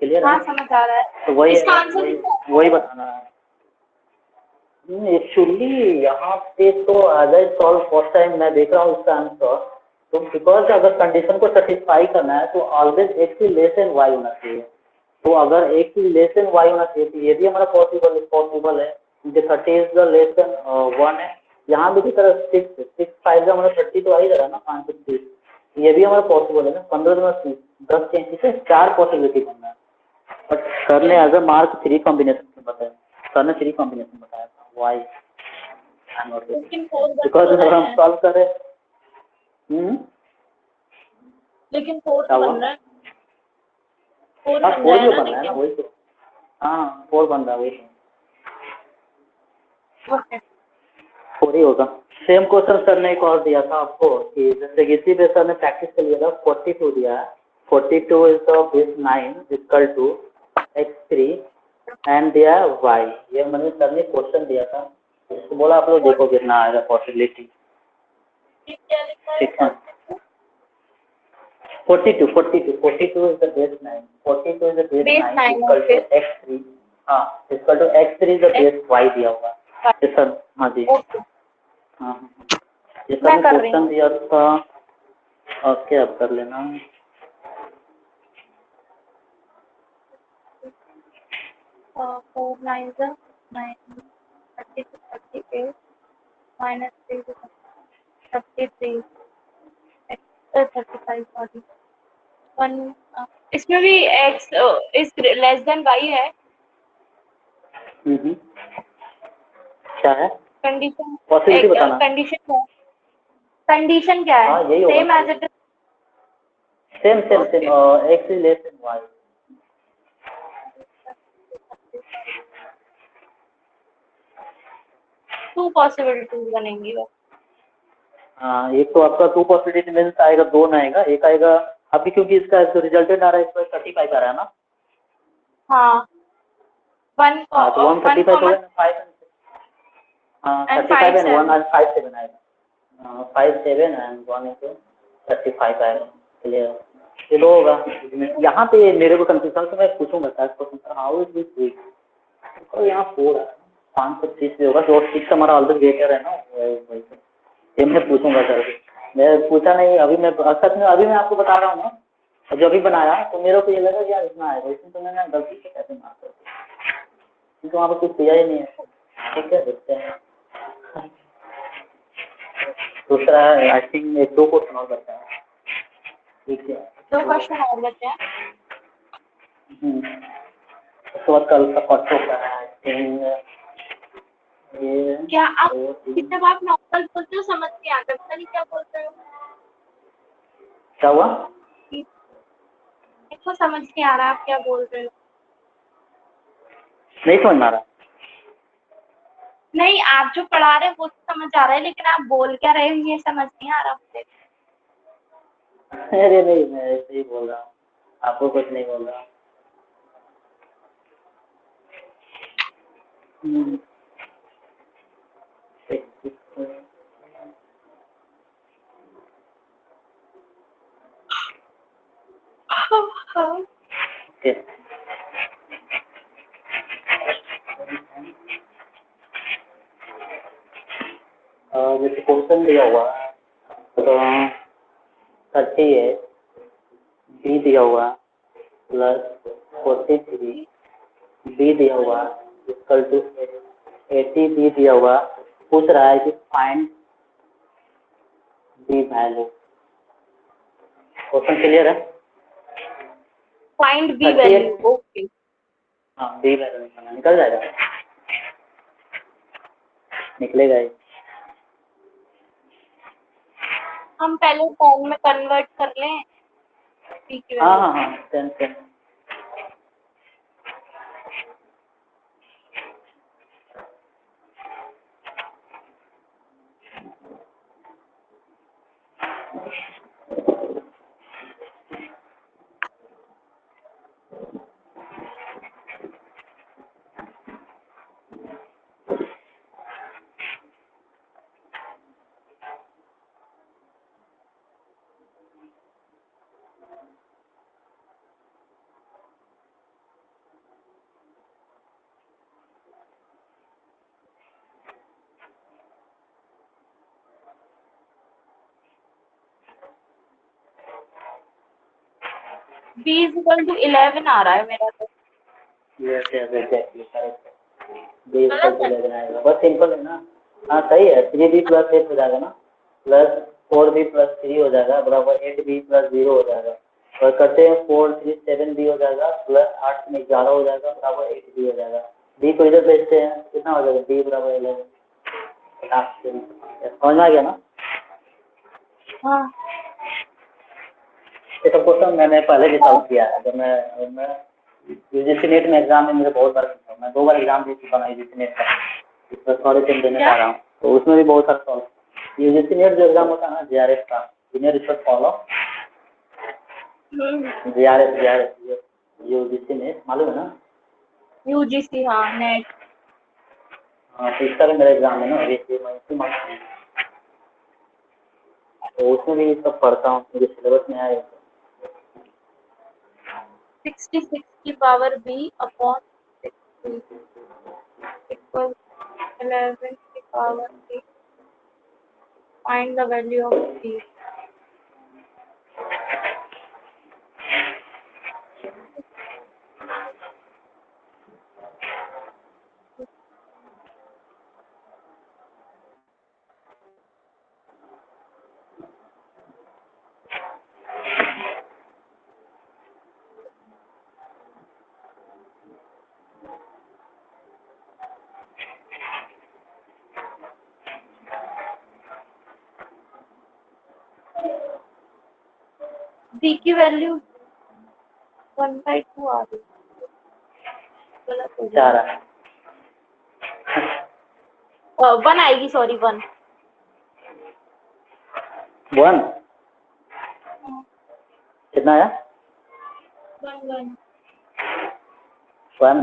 क्लियर है? हाँ समझ आ रहा है। तो वही इसका आंसर वही बताना है। एक्चुअली यहाँ पे तो as I solve first time मैं देख रहा हूँ इसका आंसर। तो बिकॉज अगर कंडीशन को सेटिस्फाई करना है तो ऑलवेज एक्स की लेस देन वाई होना चाहिए। तो अगर एक्स की लेस देन वाई होना चाहिए तो ये भी हमारा पॉसिबल है, क्योंकि 30 इज द लेस देन 1 है। यहाँ भी तरह 6 का हमारा 30 तो आ ही रहा ना, 5 से 30, ये भी हमारा पॉसिबल है ना। 15 में 10 चेंज से 4 पॉसिबिलिटी बनना है। बट सर ने एज अ मार्क 3 कॉम्बिनेशन बताया, सर ने 3 कॉम्बिनेशन बताया था, वाई लेकिन 4 बन बिकॉज तो अगर रहे हम हैं, सॉल्व करें लेकिन 4 क्या तो हुआ? बन रहा है, 4 हाँ बन रहा 4 है भी ना, बन रहा है ना, लेकिन वही तो। हाँ 4 बन रहा है, वही तो ओके 4 ही होगा। सेम क्वेश्चन सर ने एक और दिया था आपको कि जैसे कि इसी पे सर ने प्रैक्टिस कर लिया था। 42 दिया है, 42 is the base 9 equal to x3 and दिया है y। ये मैंने सर ने क्वेश्चन दिया था, इसको बोला आप लोग देखो कितना आएगा पॉसिबिलिटी। क्या लिखा है? ठीक है 42 is the base 9, 42 is the base base 9 9 equal to okay x3। हाँ equal to x3 is the base y दिया होगा ये सर। हाँ जी ओके हाँ ये सर मैं ने कर रही क्वेश्चन हूँ। दिया था। ओके अब कर लेना। 4 9 9 32 38 minus 3 33 35 सॉरी 1 इसमें भी x is less than y है। हम्म, क्या है कंडीशन पॉसिबिलिटी बताना? कंडीशन क्या है? हाँ यही होगा सेम ना, as it is. Same same okay x is less than y। 2 possibilities बनेंगी बस। हाँ एक तो आपका 2 पॉसिबिलिटी मीन्स आएगा, 2 ना आएगा, एक आएगा अभी क्योंकि इसका रिजल्टेड आ रहा है, इस पर 35 आ रहा है ना। हाँ हाँ तो 1 1 135 हो कॉमन गया ना, 5 हाँ एंड 35 5 एंड 1 7 एंड 5 7 आएगा। 5 7 एंड 1 into 35 आएगा। क्लियर, ये दो होगा। यहाँ पे मेरे को कंफ्यूजन, तो मैं पूछूंगा sir question, how is this week, तो यहाँ 4 है, 530 भी होगा, जो 6 हमारा ऑलवेज ग्रेटर है ना, वही से। ये मैं पूछूंगा सर, मैं पूछा नहीं अभी, मैं सच में अभी मैं आपको बता रहा हूँ ना। और जो भी बनाया तो मेरे को ये लगा कि यार इतना आएगा, इसमें तो मैंने गलती से कैसे मार कर दिया, क्योंकि वहाँ पर कुछ दिया ही नहीं है। ठीक है देखते हैं। दूसरा आई थिंक एक 2 क्वेश्चन और बचा है। ठीक है 2 क्वेश्चन और बचे हैं। उसके बाद कल का परसों का है आई थिंक ये क्या आप 2 3। जब आप नॉर्मल बोलते हो समझ नहीं आता, पता नहीं क्या बोलते हो। क्या हुआ? मेरे को समझ नहीं आ रहा आप क्या बोल रहे हो। नहीं समझ में आ रहा? नहीं, आप जो पढ़ा रहे हो वो तो समझ आ रहा है, लेकिन आप बोल क्या रहे हो ये समझ नहीं आ रहा मुझे। अरे नहीं मैं ऐसे ही बोल रहा हूँ, आपको कुछ नहीं बोल रहा। हम्म, हाँ ओके जैसे क्वेश्चन दिया हुआ है तो 30 है, बी दिया हुआ प्लस 43 बी दिया हुआ इक्वल टू 80 बी दिया हुआ। पूछ रहा है कि find b value. Question clear है? Find b 38 value okay. हाँ बी वैल्यू निकालना, निकल जाएगा, निकलेगा ही। हम पहले फॉर्म में कन्वर्ट कर लें बी की हाँ वैल्यू। हाँ हाँ 10 b इज इक्वल टू 11 आ रहा है मेरा तो। Yes yes exactly correct. B equal गलत टू है? 11 आएगा, बस सिंपल है ना। हाँ सही है, 3b प्लस 8 हो जाएगा ना, प्लस 4b प्लस 3 हो जाएगा बराबर 8b प्लस 0 हो जाएगा, और करते हैं 4 3 7b हो जाएगा प्लस 8 में 11 हो जाएगा बराबर 8b हो जाएगा। b को इधर भेजते हैं, कितना हो जाएगा b बराबर 11। समझ में आ गया ना? हाँ ये सब क्वेश्चन मैंने पहले भी सॉल्व किया है, जब मैं यूजीसी नेट में एग्जाम में मेरे बहुत बार पूछा, मैं 2 बार एग्जाम दे चुका हूँ यूजीसी नेट का, इस पर सॉरी टाइम देने क्या? जा रहा हूँ, तो उसमें भी बहुत सारा सॉल्व। यूजीसी नेट जो एग्जाम होता है ना, जेआरएफ का, junior research follow, JRF UGC net मालूम है ना? यूजीसी हाँ नेट। हाँ तो इसका भी मेरा एग्जाम है ना, अभी इसी मंथ में, तो उसमें भी सब पढ़ता हूँ, मुझे सिलेबस में आए। 66 की पावर b अपॉन 60 इक्वल 11 की power b। Find the value of b। b की वैल्यू 1/2 आ रही है, गलत हो क्या गया। रहा है? 1 आएगी, सॉरी 1। 1 कितना आया? 1 1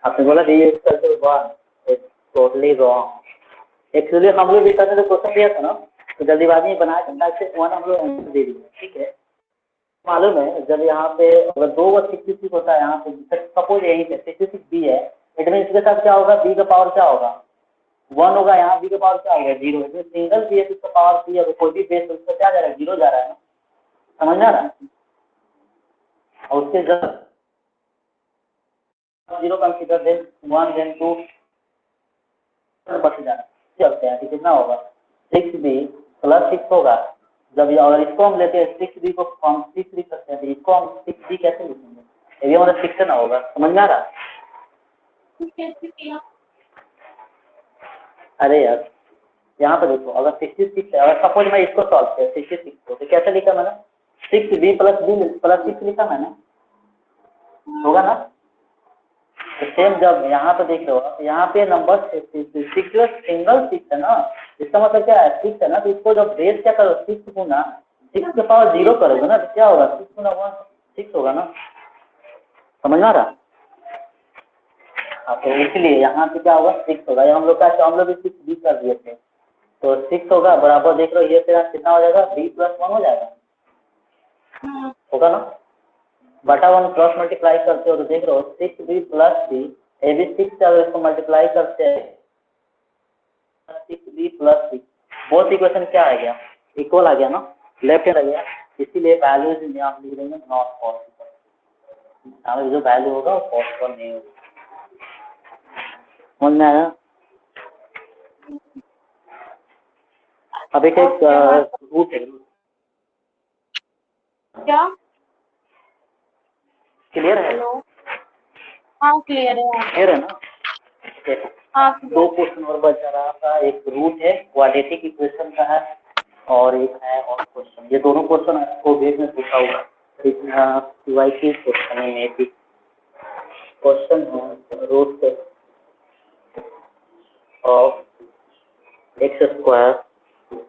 आपने बोला d equal to 1, it's totally wrong. Actually हम लोग भी करने तो क्वेश्चन दिया था ना, तो जल्दीबाजी में बना के डायरेक्ट 1 हम लोग आंसर दे दिए, ठीक है। मालूम है जब यहाँ पे अगर 2 और 66 होता है, यहाँ पे सपोज यहीं पे 66 बी है, इट मीन इसके साथ क्या होगा, बी का पावर क्या होगा, 1 होगा, यहाँ बी का पावर क्या होगा, 0। इसमें सिंगल बी है तो उसका पावर बी है, कोई भी बेस है उसका क्या जा रहा है, 0 जा रहा है ना, समझ में आ रहा है? और उसके जब 0 कंसीडर देन 1 देन 2 बच जाना, चलते हैं कि कितना होगा, 6b प्लस 6 होगा। जब अगर इसको हम लेते हैं 6b को हम 6b करते हैं, तो इसको हम 6b कैसे लिखेंगे, ये हमारा 6 ना होगा, समझ में आ रहा है? अरे यार यहाँ पे देखो, अगर 66 है, अगर सपोज मैं इसको सॉल्व किया 66 को, तो कैसे लिखा मैंने, 6b प्लस 6 लिखा मैंने, होगा ना? तो सेम जब यहाँ पे देख रहे हो, यहाँ पे नंबर 6 जो सिंगल 6 है ना, इसका मतलब क्या है, 6 है ना, तो इसको जब बेस क्या करो, 6 गुना 6 के पावर 0 करोगे ना, तो क्या होगा, 6 गुना 1 6 होगा ना, समझ में आ रहा? हाँ तो इसलिए यहाँ पे क्या होगा, 6 होगा, हम लोग का हम लोग भी 6 बी कर दिए थे, तो 6 होगा बराबर, देख लो ये तेरा कितना हो जाएगा, b प्लस 1 हो जाएगा, होगा ना, बटा 1 क्रॉस मल्टीप्लाई करते हो तो देख रहे हो 6b प्लस b, ए भी 6 से अगर इसको मल्टीप्लाई करते हैं 6b प्लस 6, बोथ इक्वेशन क्या आ गया, इक्वल आ गया ना, लेफ्ट हैंड आ गया, इसीलिए वैल्यूज यहाँ लिख देंगे नॉट पॉसिबल, यहाँ जो वैल्यू होगा वो पॉसिबल नहीं होगा, समझ में आया? अब एक रूट है, क्या? क्लियर है? हेलो, हाँ क्लियर है। क्लियर है ना? हाँ 2 क्वेश्चन और बच रहा था, एक रूट है क्वाड्रेटिक इक्वेशन का है, और एक है और क्वेश्चन, ये दोनों क्वेश्चन आपको बेस में पूछा हुआ सीवाईसी क्वेश्चन में भी क्वेश्चन है, root of x square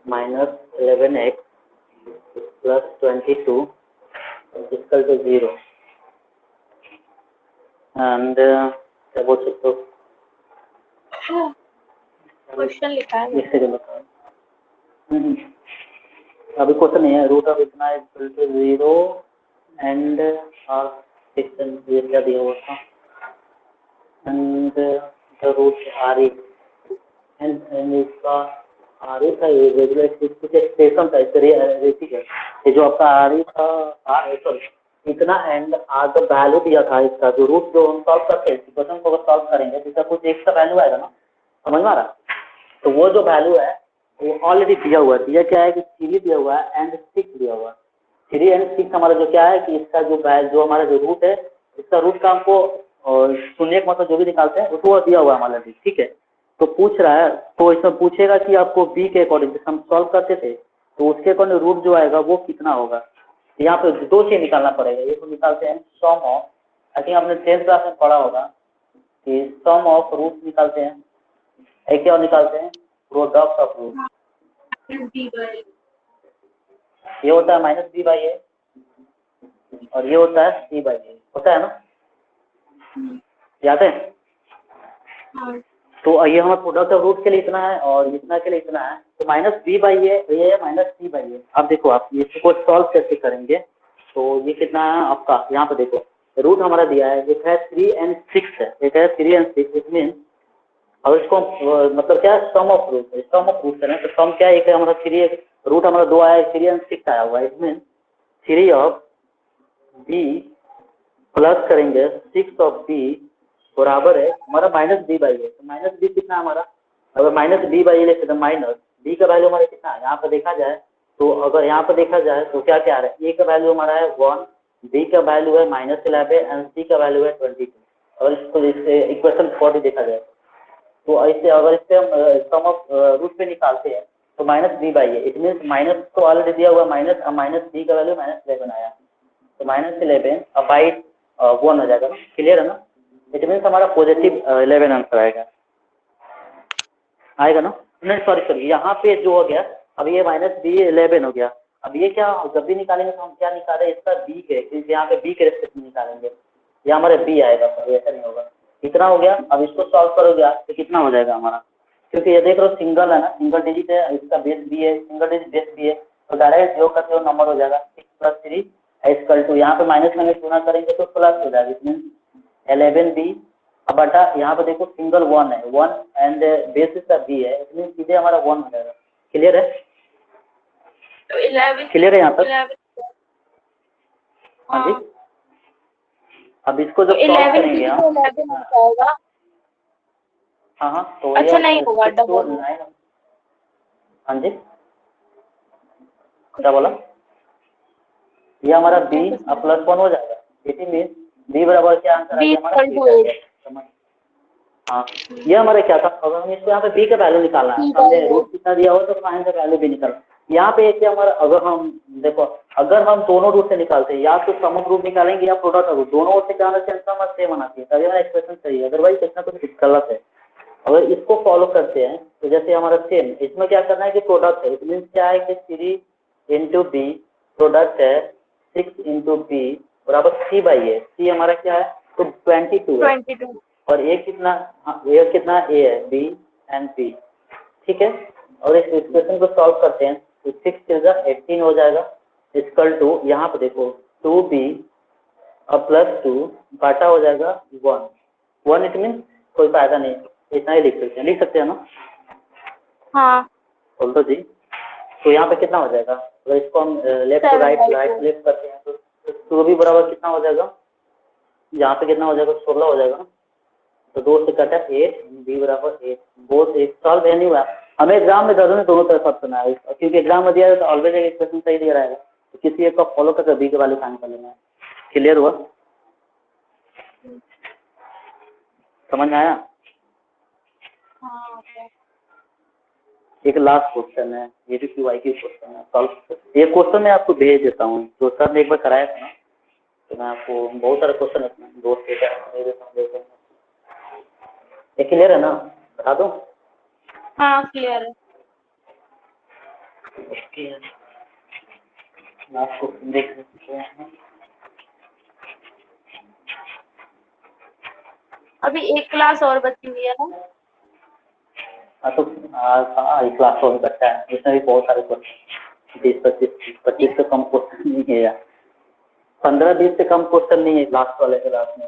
minus 11x plus 22 equal to 0 and क्या बोल सकते हो, क्वेश्चन लिखा है। इससे जो बताओ, अभी क्वेश्चन नहीं है, रूट ऑफ इतना इक्वल टू 0 एंड सेक्शन ये क्या दिया हुआ था, and the root r and इसका आर था, ये रेगुलर कुछ एक्सप्रेशन था, इससे ठीक है, ये जो आपका आर था, आर है सॉरी, इतना एंड आज जो वैल्यू दिया था इसका, जो रूट जो हम सॉल्व करते हैं इक्वेशन को सॉल्व करेंगे तो इसका कुछ एक्स्ट्रा वैल्यू आएगा ना, समझ में आ रहा? तो वो जो वैल्यू है वो ऑलरेडी दिया हुआ है। दिया क्या है कि 3 दिया हुआ है एंड 6 दिया हुआ है। 3 एंड 6 हमारा जो क्या है कि इसका जो हमारा जो रूट है, इसका रूट का हमको शून्य का मतलब जो भी निकालते हैं उसको दिया हुआ है हमारा, ठीक है। तो पूछ रहा है, तो इसमें पूछेगा कि आपको बी के अकॉर्डिंग हम सॉल्व करते थे तो उसके अकॉर्डिंग रूट जो आएगा वो कितना होगा। यहाँ पे 2 चीज निकालना पड़ेगा। ये तो निकालते हैं सम ऑफ, आई थिंक आपने 10th क्लास में पढ़ा होगा कि सम ऑफ रूट निकालते हैं, एक और निकालते हैं प्रोडक्ट ऑफ रूट। ये होता है माइनस बी बाई ए और ये होता है सी बाई ए, होता है ना, याद है? तो ये हमारा प्रोडक्ट ऑफ रूट के लिए इतना है और इतना के लिए इतना है, तो minus b by a minus c by a. अब देखो आप इसको सॉल्व कैसे करेंगे, तो ये कितना है आपका, यहाँ पे देखो रूट हमारा दिया है, एक है 3 एंड 6 है, एक है 3 एंड 6। इट मीन और इसको मतलब क्या है, sum of root, sum of root है। तो सम क्या है, एक है हमारा 3, रूट हमारा 2 आया है, 3 एंड 6 आया हुआ है। It mean 3 of b plus करेंगे 6 ऑफ बी बराबर है हमारा माइनस बी बाई ए। तो माइनस बी कितना हमारा, अगर माइनस बी बाई ए लेते तो माइनस बी का वैल्यू हमारा कितना है, यहाँ पर देखा जाए तो अगर यहाँ पर देखा जाए तो क्या क्या आ रहा है, ए का वैल्यू हमारा है 1, बी का वैल्यू है -11 एंड सी का वैल्यू है 22। अगर इसको इससे इक्वेशन 40 देखा जाए तो ऐसे अगर इससे हम सम ऑफ रूट पे निकालते हैं तो minus b by a. It mean minus तो ऑलरेडी दिया हुआ माइनस, माइनस बी का वैल्यू -11 आया, तो -11 अब बाई 1 हो जाएगा, क्लियर है ना। इट मीन्स हमारा पॉजिटिव 11 आंसर आएगा ना। नहीं सॉरी यहाँ पे जो हो गया, अब ये -B11 हो गया। अब ये क्या जब भी निकालेंगे तो हम क्या निकालें, इसका बी के, क्योंकि यहाँ पे बी के रेस्पेक्ट में निकालेंगे, ये हमारे बी आएगा, सर ऐसा नहीं होगा। इतना हो गया। अब इसको सॉल्व करोगे आप तो कितना हो जाएगा हमारा, क्योंकि ये देख रहे हो सिंगल है ना, सिंगल डिजिट है, इसका बेस बी है, सिंगल डिजिट बेस बी है, तो डायरेक्ट जो करते हो नंबर हो जाएगा 6 + 3 इक्वल टू, यहाँ पे माइनस में गुणा करेंगे तो प्लस हो जाएगा। इसमें 11b अब बटा यहाँ पे देखो सिंगल 1 है, 1 एंड बेसिस का b है, इसमें सीधे हमारा 1 हो जाएगा। क्लियर है? तो 11 क्लियर है यहाँ तक? हाँ जी। अब इसको जब सॉल्व करेंगे हम, हाँ तो अच्छा नहीं होगा डबल। हाँ जी क्या बोला, ये हमारा b अब +1 हो जाएगा। इसी में b बराबर क्या आंसर आ गया हमारा, हाँ ये हमारे क्या था, अगर हम इसको यहाँ पे b का वैल्यू निकालना है, हमने रूट कितना दिया हो तो फाइन का वैल्यू भी निकालना। यहाँ पे क्या हमारा, अगर हम देखो अगर हम दोनों रूट से निकालते हैं, या तो सम ऑफ रूट निकालेंगे या प्रोडक्ट ऑफ रूट, दोनों से क्या होना चाहिए, आंसर सेम आना चाहिए, तभी हमारा एक्सप्रेशन सही है, अदरवाइज कुछ ना कुछ गलत है। अगर इसको फॉलो करते हैं तो जैसे हमारा सेम, इसमें क्या करना है कि प्रोडक्ट है, इट मीन क्या है कि 3 × b प्रोडक्ट है 6 × b बराबर c बाई ए। सी हमारा क्या है तो 22 है, और ए कितना, ए कितना ए है b एंड p, ठीक है। और इस इक्वेशन को सॉल्व करते हैं तो 6 × 18 हो जाएगा, इक्वल टू यहाँ पे देखो 2b और +2 बाटा हो जाएगा 1। इट मीन कोई फायदा नहीं, इतना ही लिख सकते हैं ना। हाँ बोल दो जी। तो यहाँ पे कितना हो जाएगा, अगर इसको हम लेफ्ट टू राइट लेफ्ट करते हैं तो 2b बराबर कितना हो जाएगा, यहाँ पे कितना हो जाएगा 16 हो जाएगा ना, तो 2 से कटा 8, b बराबर 8, बोथ एक सॉल्व है नहीं हुआ। हमें एग्जाम में दर्जन दोनों तरफ सॉल्व करना है, क्योंकि एग्जाम में दिया है तो ऑलवेज एक क्वेश्चन सही दिया रहेगा, तो किसी एक का फॉलो करके b के वैल्यू फाइंड कर लेना है। क्लियर हुआ, समझ में आया? एक लास्ट क्वेश्चन है, ये भी QI की क्वेश्चन है, सॉल्व ये क्वेश्चन मैं आपको भेज देता हूँ, तो सर ने एक बार कराया था ना, तो मैं आपको बहुत सारे क्वेश्चन दोस्त के दे देता हूँ। ये क्लियर है ना, बता दूं? हाँ क्लियर है। आपको देख सकते हैं, अभी एक क्लास और बची हुई है ना। हाँ तो क्लास हो सकता है, इसमें भी बहुत सारे क्वेश्चन 20-25 से कम क्वेश्चन नहीं है यार, 15-20 से कम क्वेश्चन नहीं है लास्ट वाले क्लास में।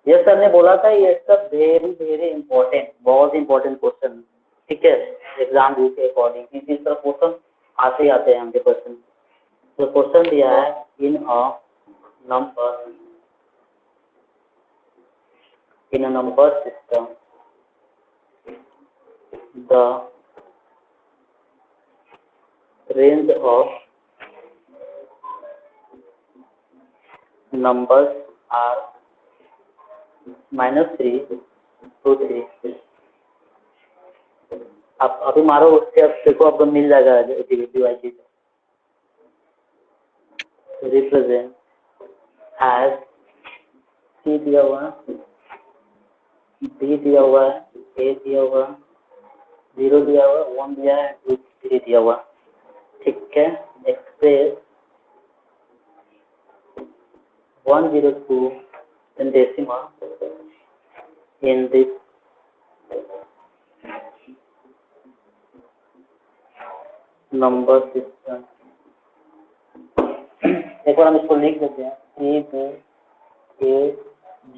ये सर ने बोला था ये सब वेरी इम्पोर्टेंट, बहुत इम्पोर्टेंट क्वेश्चन, ठीक है, एग्जाम व्यू के अकॉर्डिंग, क्योंकि इस तरह क्वेश्चन आते ही आते हैं 100%। तो क्वेश्चन दिया है इन अ number in a number system, the range of numbers are -3 to 3। आप अभी मारो उससे, अब देखो आपको मिल जाएगा डिवाइस। रिप्रेजेंट एज सी दिया हुआ है, बी दिया हुआ है, ए दिया हुआ है, 0 दिया हुआ है, 1 दिया है, 2 3 दिया हुआ। ठीक है, express 102 in decimal in this number system। एक बार हम इसको लिख देते हैं, ए बी ए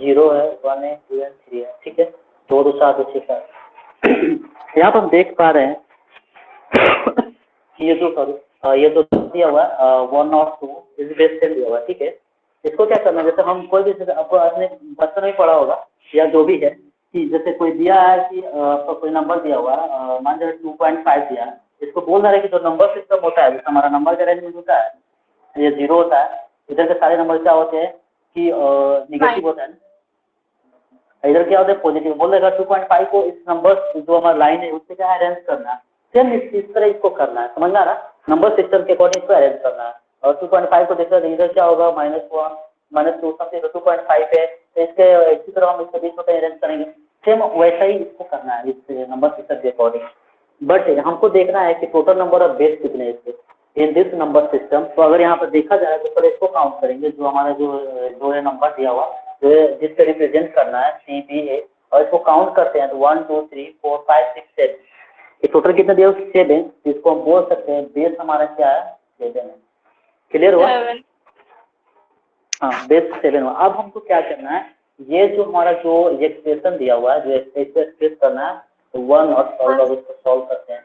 0 है, 1 है, 2 है, 3 है। ठीक है, 2 2 7 6 7। यहाँ पर हम देख पा रहे हैं ये तो दिया हुआ है 102 इस बेस से दिया हुआ है। ठीक है, इसको क्या करना है, जैसे हम कोई भी, आपको आपने बचपन में पढ़ा होगा या जो भी है कि जैसे कोई दिया है कि आपको कोई नंबर दिया हुआ है, मान लीजिए 2.5 दिया है, इसको बोल रहा है कि जो नंबर सिस्टम होता है, जैसे हमारा नंबर का अरेंजमेंट होता है, ये 0 होता है, इधर के सारे नंबर क्या होते हैं कि निगेटिव होता है, इधर क्या होता है पॉजिटिव। बोल देगा 2.5 को इस नंबर जो हमारा लाइन है उससे क्या अरेंज करना है, सेम इस तरह इसको करना है, समझ में आ रहा? नंबर सिस्टम के अकॉर्डिंग इसको अरेंज करना है। और 2.5 को देखकर इधर क्या होगा -1 -2 समथिंग 2.5 है, तो इसके इसी तरह हम इसके बीच में अरेंज करेंगे। सेम वैसा ही इसको करना है इस नंबर सिस्टम के अकॉर्डिंग। बट हमको देखना है कि टोटल नंबर ऑफ बेस कितने हैं इसके इन दिस नंबर सिस्टम। तो अगर यहाँ पर देखा जाए तो पहले इसको काउंट करेंगे, जो हमारा जो नंबर दिया हुआ जो जिससे रिप्रेजेंट करना है सी बी ए, और इसको काउंट करते हैं तो 1 2 3 4 5 6 7, ये टोटल कितना दिया 7। इसको हम बोल सकते हैं बेस हमारा क्या है 7 है। क्लियर हुआ? हाँ, बेस 7 हुआ। अब हमको क्या करना है, ये जो हमारा जो एक्सप्रेशन दिया हुआ है, जो एक्सप्रेस करना है, 1 और सॉल्व, इसको सॉल्व करते हैं।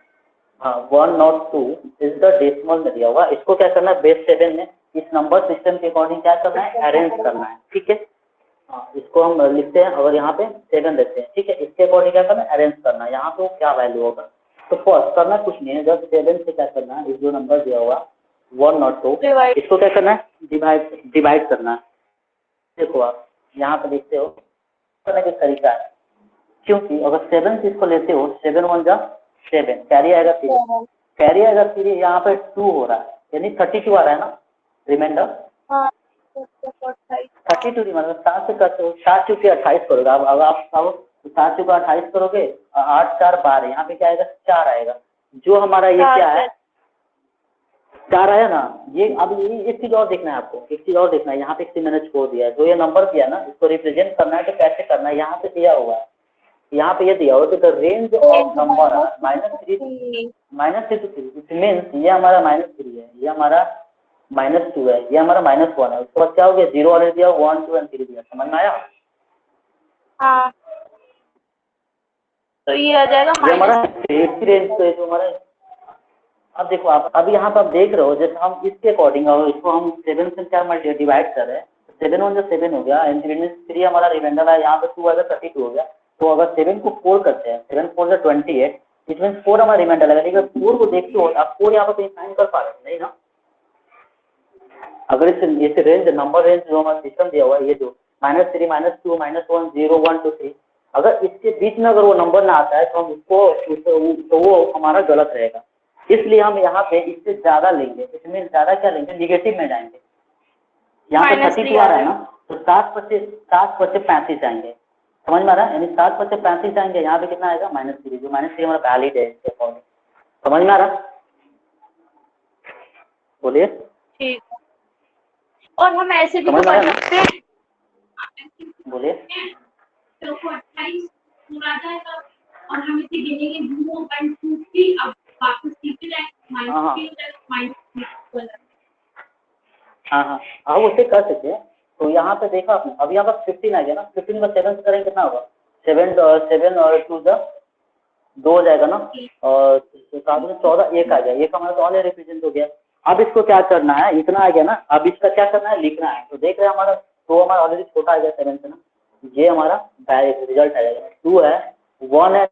हाँ, 102 इज द डेसिमल में दिया हुआ, इसको क्या करना है बेस 7 में इस नंबर सिस्टम के अकॉर्डिंग क्या करना है, अरेंज करना है। ठीक है, हाँ, इसको हम लिखते हैं और यहाँ पे 7 देते हैं। ठीक है, इसके अकॉर्डिंग क्या करना है, अरेंज करना है। यहाँ पे क्या वैल्यू होगा, तो फर्स्ट करना कुछ नहीं है, जब 7 से क्या करना है, इस जो नंबर दिया हुआ 102 इसको क्या करना है, डिवाइड करना है। देखो आप यहाँ पे देखते हो करने का तरीका है, क्योंकि अगर 7 से इसको लेते हो 7 1 जा 7, कैरी आएगा 3, कैरी आएगा 3, यहाँ पे 2 हो रहा है, यानी 32 आ रहा है ना रिमाइंडर। 32 नहीं, मतलब 7 से करते हो, 7 चुके 28 करोगे। अब आप 7 चुका 28 करोगे, 8 4 12, यहाँ पे क्या आएगा 4 आएगा। जो हमारा ये क्या है 4 आया ना, ये अब ये एक चीज और देखना है आपको, एक चीज और देखना है, यहाँ पे एक चीज मैंने छोड़ दिया है, जो ये नंबर दिया ना इसको रिप्रेजेंट करना है तो कैसे करना है, यहाँ पे दिया हुआ है, यहाँ पे ये दिया हुआ है, तो range of number -3 to 3, it means ये हमारा -3 है, ये हमारा -2 है, ये हमारा -1 है। उसके बाद क्या हो गया 0 वाले दिया, 1 2 और 3 दिया। समझ में आया? हाँ, तो ये आ जाएगा ये हमारा रेंज तो जो हमारा। अब देखो आप अभी यहाँ पर आप देख रहे हो, जैसे हम इसके अकॉर्डिंग इसको हम 7 से क्या डिवाइड कर रहे हैं, 7 1 जो 7 हो गया, एंड 3 हमारा रिमाइंडर है, यहाँ पे 2 आएगा 32 हो गया। तो अगर 7 को 4 करते हैं, 7 4 से 28, इट मीन 4 हमारा रिमाइंडर लगेगा। लेकिन 4 को देखते हो आप 4 यहाँ पर कहीं साइन कर पा रहे नहीं ना। अगर इस रेंज नंबर रेंज जो हमारा सिस्टम दिया हुआ है, ये जो -3 -2 -1 0 1 2 3, अगर इसके बीच में अगर वो नंबर ना आता है तो हम उसको तो वो हमारा गलत रहेगा। इसलिए हम यहाँ पे इससे ज्यादा लेंगे, इसमें ज्यादा क्या लेंगे, निगेटिव में जाएंगे। यहाँ पे 32 आ रहा है ना, तो 7 5 35 जाएंगे। समझ में आ रहा है? यानी 7 5 35 जाएंगे, यहाँ पे कितना आएगा -3, जो -3 हमारा वैलिड है इसके अकॉर्डिंग। समझ में आ रहा? बोलिए। ठीक है, और हम ऐसे भी तो कर सकते हैं। बोलिए। तो 28 पूरा जाएगा और हम इसे गिनेंगे 0.2 अब वापस सीधे जाएंगे हाँ हाँ, आप उसे कर सकते हैं। तो यहाँ पे देखा आपने, अब यहाँ पर 15 आ गया ना, 15 का 7 से करेंगे कितना होगा, 7 और 2 2 हो जाएगा ना, और 14 1 आ गया, 1 हमारा तो ऑल रिप्रेजेंट हो गया। अब इसको क्या करना है, इतना आ गया ना, अब इसका क्या करना है, लिखना है। तो देख रहे हैं हमारा 2 हमारा ऑलरेडी छोटा आ गया 7 से ना, ये हमारा रिजल्ट आ जाएगा 2 है 1 है।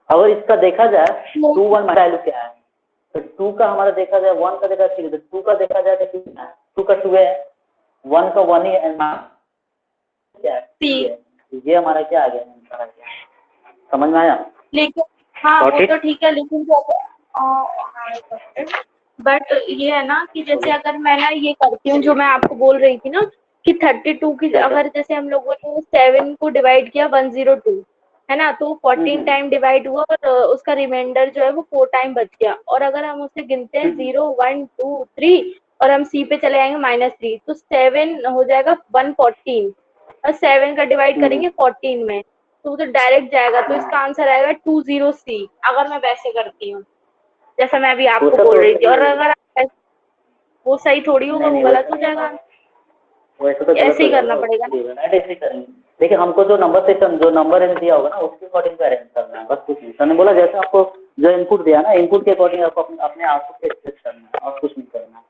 अगर इसका देखा जाए 2 1 वैल्यू क्या है, तो 2 का हमारा देखा जाए 1 का देखा जाए 2 का देखा जाए तो कितना है, 2 का 2 है, 1 का 1 ही है, क्या है 3 है। ये हमारा क्या आ गया, आंसर आ गया। समझ में आया? लेकिन हाँ वो तो ठीक है, लेकिन बट ये है ना कि जैसे अगर मैं ना ये करती हूँ जो मैं आपको बोल रही थी ना कि 32 की अगर जैसे हम लोगों ने 7 को डिवाइड किया 102 है ना, तो 14 टाइम डिवाइड हुआ और उसका रिमाइंडर जो है वो 4 टाइम बच गया। और अगर हम उसे गिनते हैं 0 1 2 3 और हम सी पे चले आएंगे -3, तो 7 हो जाएगा 114 और 7 का डिवाइड करेंगे 14 में तो वो तो डायरेक्ट जाएगा। तो इसका आंसर आएगा 20C अगर मैं वैसे करती हूँ जैसा मैं अभी आपको बोल रही थी। और अगर वो सही थोड़ी होगा, वो गलत हो जाएगा। वैसे तो ऐसे ही करना पड़ेगा ना, ऐसे करेंगे। देखिए हमको जो नंबर सिस्टम जो नंबर दिया होगा ना उसके अकॉर्डिंग अरेंज करना है, बस कुछ नहीं। सर ने बोला जैसे आपको जो इनपुट दिया ना, इनपुट के अकॉर्डिंग आपको अपने आप को एक्सप्रेस करना है और कुछ नहीं करना है।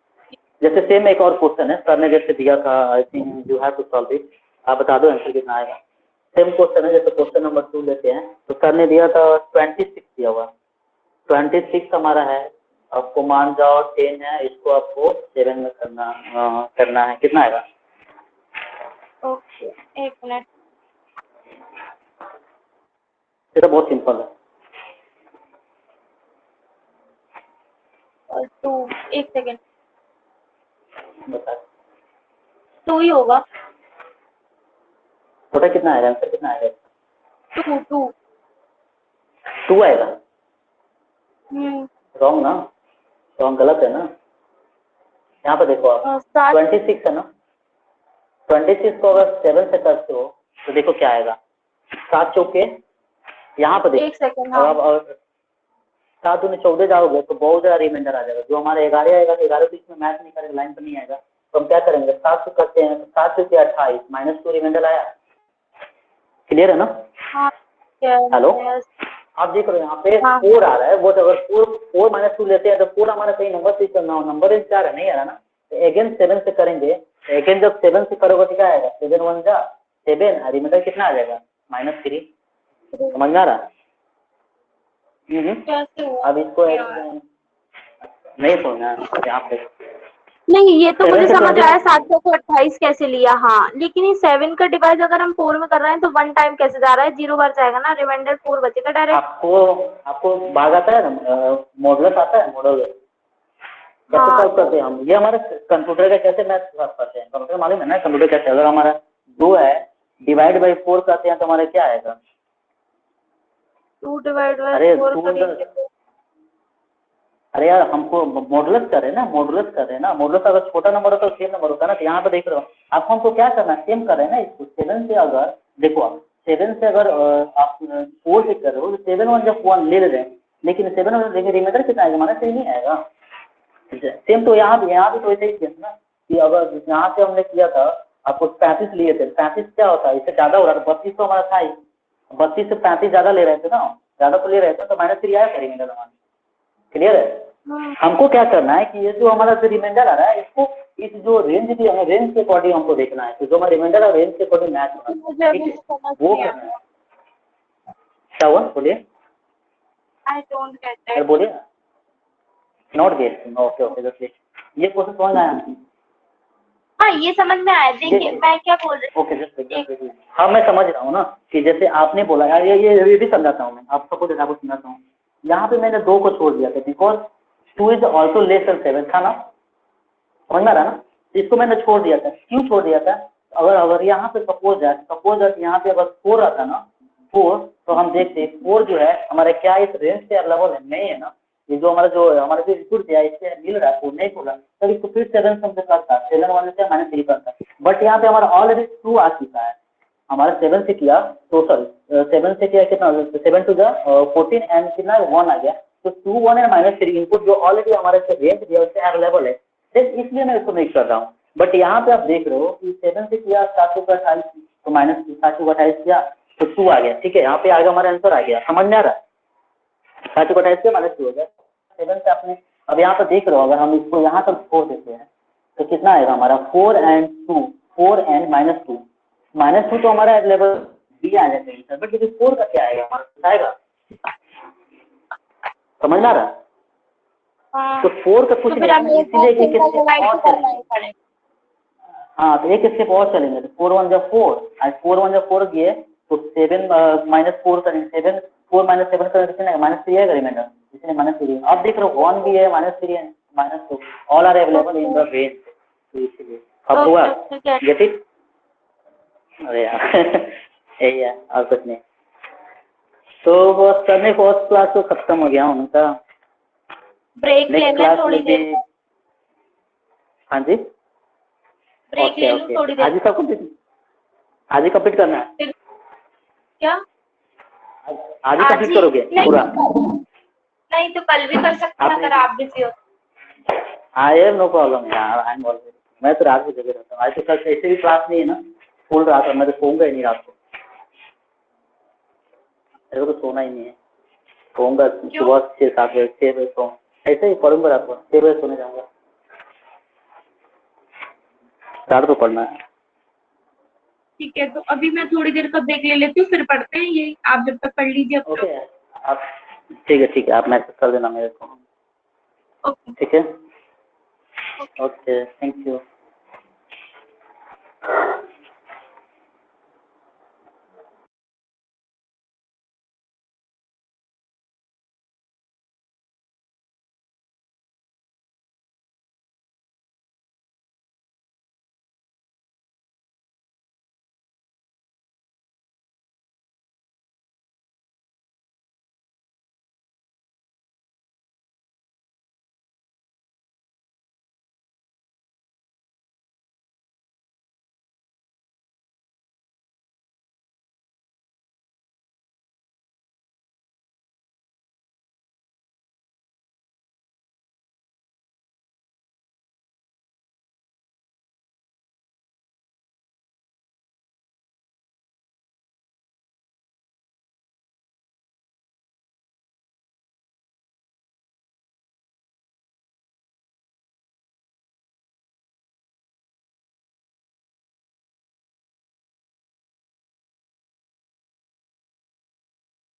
जैसे सेम एक और क्वेश्चन है, सर ने जैसे दिया था, I think you have to solve it. आप बता दो आंसर कितना आएगा। सेम क्वेश्चन है, जैसे क्वेश्चन नंबर 2 लेते हैं, तो सर ने दिया था 26 दिया हुआ, 26 हमारा है, आपको मान जाओ 10 है, इसको आपको 7 में करना है, कितना आएगा? ओके, एक मिनट। ये तो बहुत सिंपल है। और 2 एक सेकेंड, बता 2 ही होगा। छोटा कितना आएगा, आंसर कितना आएगा? 2 2 आएगा। रॉन्ग ना, रॉन्ग, गलत है ना। यहाँ पे देखो आप 26 है ना, 26 को अगर 7 से करते हो तो देखो क्या आएगा, 7 चौके, यहाँ पे देखो, एक सेकेंड, अब 7 दूनी 14 जाओगे तो बहुत ज्यादा रिमाइंडर आ जाएगा। जो हमारे 11 आएगा तो 11 तो इसमें मैच नहीं करेगा, लाइन पर नहीं आएगा। तो हम क्या करेंगे, 7 से करते हैं, 7 से 28 -2 रिमाइंडर आया। क्लियर है ना? हेलो, आप देख रहे हो यहाँ पे 4 आ रहा है, वो अगर 4 -2 लेते हैं तो 4 हमारा कहीं नंबर से करना हो, नंबर 4 है, नहीं आ रहा ना, तो अगेन 7 से करेंगे। अगेन जब 7 से करोगे तो क्या आएगा, 7 1 जा 7, रिमाइंडर कितना आ जाएगा, -3। समझ में आ रहा? अब इसको नहीं सोना यहाँ पे। नहीं, ये तो मुझे समझ आया 7 को 28 कैसे लिया। हाँ, लेकिन ये 7 का डिवाइड अगर हम 4 में कर रहे हैं तो 1 टाइम कैसे जा रहा है, 0 बार जाएगा ना, रिमाइंडर 4 बचेगा डायरेक्ट। आपको भाग आता है ना, मॉडुलस आता है, मॉडुलस कैसे सॉल्व करते हैं हम? ये हमारे कंप्यूटर का कैसे मैथ सॉल्व करते हैं, कंप्यूटर मालूम है ना, कंप्यूटर कैसे, अगर हमारा 2 है डिवाइड बाई 4 करते हैं तो हमारा क्या आएगा, 2 डिवाइड बाई 4। अरे यार हमको मॉडुलस कर रहे हैं ना, मॉडुलस कर रहे हैं ना, मॉडुलस अगर छोटा नंबर होता तो सेम नंबर होता ना। तो यहाँ पे देख रहे हो आपको, हमको क्या करना है, सेम कर रहे हैं ना इसको। 7 से अगर देखो आप 7 से अगर आप 4 से कर रहे हो तो 7 1 जब 1 ले रहे हैं, लेकिन 7 1 देखिए रिमाइंडर कितना आएगा, हमारा सही नहीं आएगा। सेम तो यहाँ भी तो ऐसे ही किया ना कि अगर यहाँ से हमने किया था, आपको 35 लिए थे, 35 क्या होता है, इससे ज्यादा हो रहा था, 32 तो हमारा था ही, 32 से 35 ज्यादा ले रहे थे ना, ज्यादा तो ले रहे थे, तो -3 आया रिमाइंडर हमारा। क्लियर है? हमको क्या करना है कि ये जो हमारा जो रिमाइंडर आ रहा है, इसको इस जो रेंज भी हमें रेंज के अकॉर्डिंग हमको देखना है, तो जो हमारा रिमाइंडर है रेंज के अकॉर्डिंग मैच होना है, वो करना है। क्या हुआ, बोलिए। I don't get that. बोलिए, not get, okay okay, just ये प्रोसेस समझ आया? हाँ, ये समझ में आया। देखिए मैं क्या बोल रही हूँ। ओके, जस्ट हाँ मैं समझ रहा हूँ ना कि जैसे आपने बोला यार, ये भी समझाता हूँ मैं, आप सबको देखा को समझाता हूँ। यहाँ पे मैंने 2 को छोड़ दिया था because 2 is also less than 7 था ना, समझ में आ रहा ना। इसको मैंने छोड़ दिया था, क्यों छोड़ दिया था, अगर यहाँ पे सपोज यहाँ पे अगर 4 आता ना, 4, तो हम देखते 4 जो है हमारे क्या इस रेंज से अवेलेबल है, नहीं है ना। ये जो हमारा जो इनपुट दिया इससे मिल रहा है, 4 नहीं खोला तब इसको फिर 7 से हमसे करता, 7 1 से -3 करता। बट यहाँ पे हमारा ऑलरेडी 2 आ चुका है, हमारा 7 से किया टोटल, 7 से किया कितना, 7 टू 14 एंड कितना 1 आ गया, तो 2 1 एंड -3 इनपुट जो ऑलरेडी हमारे से रेंज दिया उससे अवेलेबल है, इसलिए मैं इसको नहीं कर रहा हूँ। बट यहाँ पे आप देख रहे हो कि 7 से किया 728 तो -728 किया तो 2 आ गया, ठीक है, यहाँ पे आगे हमारा आंसर आ गया, समझ में आ रहा है, 728 से -2 हो गया। 7 से आपने अब यहाँ पर देख रहे हो, अगर हम इसको यहाँ तक छोड़ देते हैं तो कितना आएगा हमारा 4n2 4n-2 -2 तो हमारा लेवल बी आ जाएगा सर, बट लेकिन 4 का क्या आएगा हमारा आएगा, समझ में आ रहा है? हाँ, तो 4 का कुछ तो नहीं फिर है, हमें एक इसीलिए और एक स्टेप डिवाइड और तो करना चलेंगे। ही पड़ेगा। हाँ, तो एक स्टेप और चलेंगे, तो 4 1 जा 4 आज 4 1 जा 4 किए तो 7 -4 करेंगे, 7 4 -7 करेंगे कितना -3 आएगा रिमाइंडर, इसलिए -3। अब देख रहे हो 1 भी है, -3 है, -2 all are available in the range, तो इसलिए अब हुआ गेट इट। अरे यार यही है और कुछ नहीं। तो वो सर ने फर्स्ट क्लास तो खत्म हो गया उनका, ब्रेक नेक्स्ट लेना क्लास थोड़ी में भी। देर, हाँ जी, ब्रेक ले लूं थोड़ी देर, आज ही सब कंप्लीट, आज ही कंप्लीट करना है, फिर क्या आज ही कंप्लीट करोगे पूरा? नहीं तो कल भी कर सकते हैं अगर आप बिजी हो। आई हैव नो प्रॉब्लम यार, आई एम ऑलवेज, मैं तो रात को जगह रहता हूँ, आज तो कल ऐसे भी क्लास नहीं है ना, स्कूल रहा था, मैं तो सोऊंगा ही नहीं रात को, मेरे को तो सोना ही नहीं है, सोऊंगा सुबह 6-7 बजे, 6 बजे सोऊँ, ऐसे ही पढ़ूंगा रात को, 6 बजे सोने जाऊंगा, रात को पढ़ना है। ठीक है, तो अभी मैं थोड़ी देर का ब्रेक ले लेती हूँ, फिर पढ़ते हैं, ये आप जब तक पढ़ लीजिए अपना। ओके, आप ठीक है, आप मैसेज कर देना मेरे को, ओके ठीक है, ओके, थैंक यू।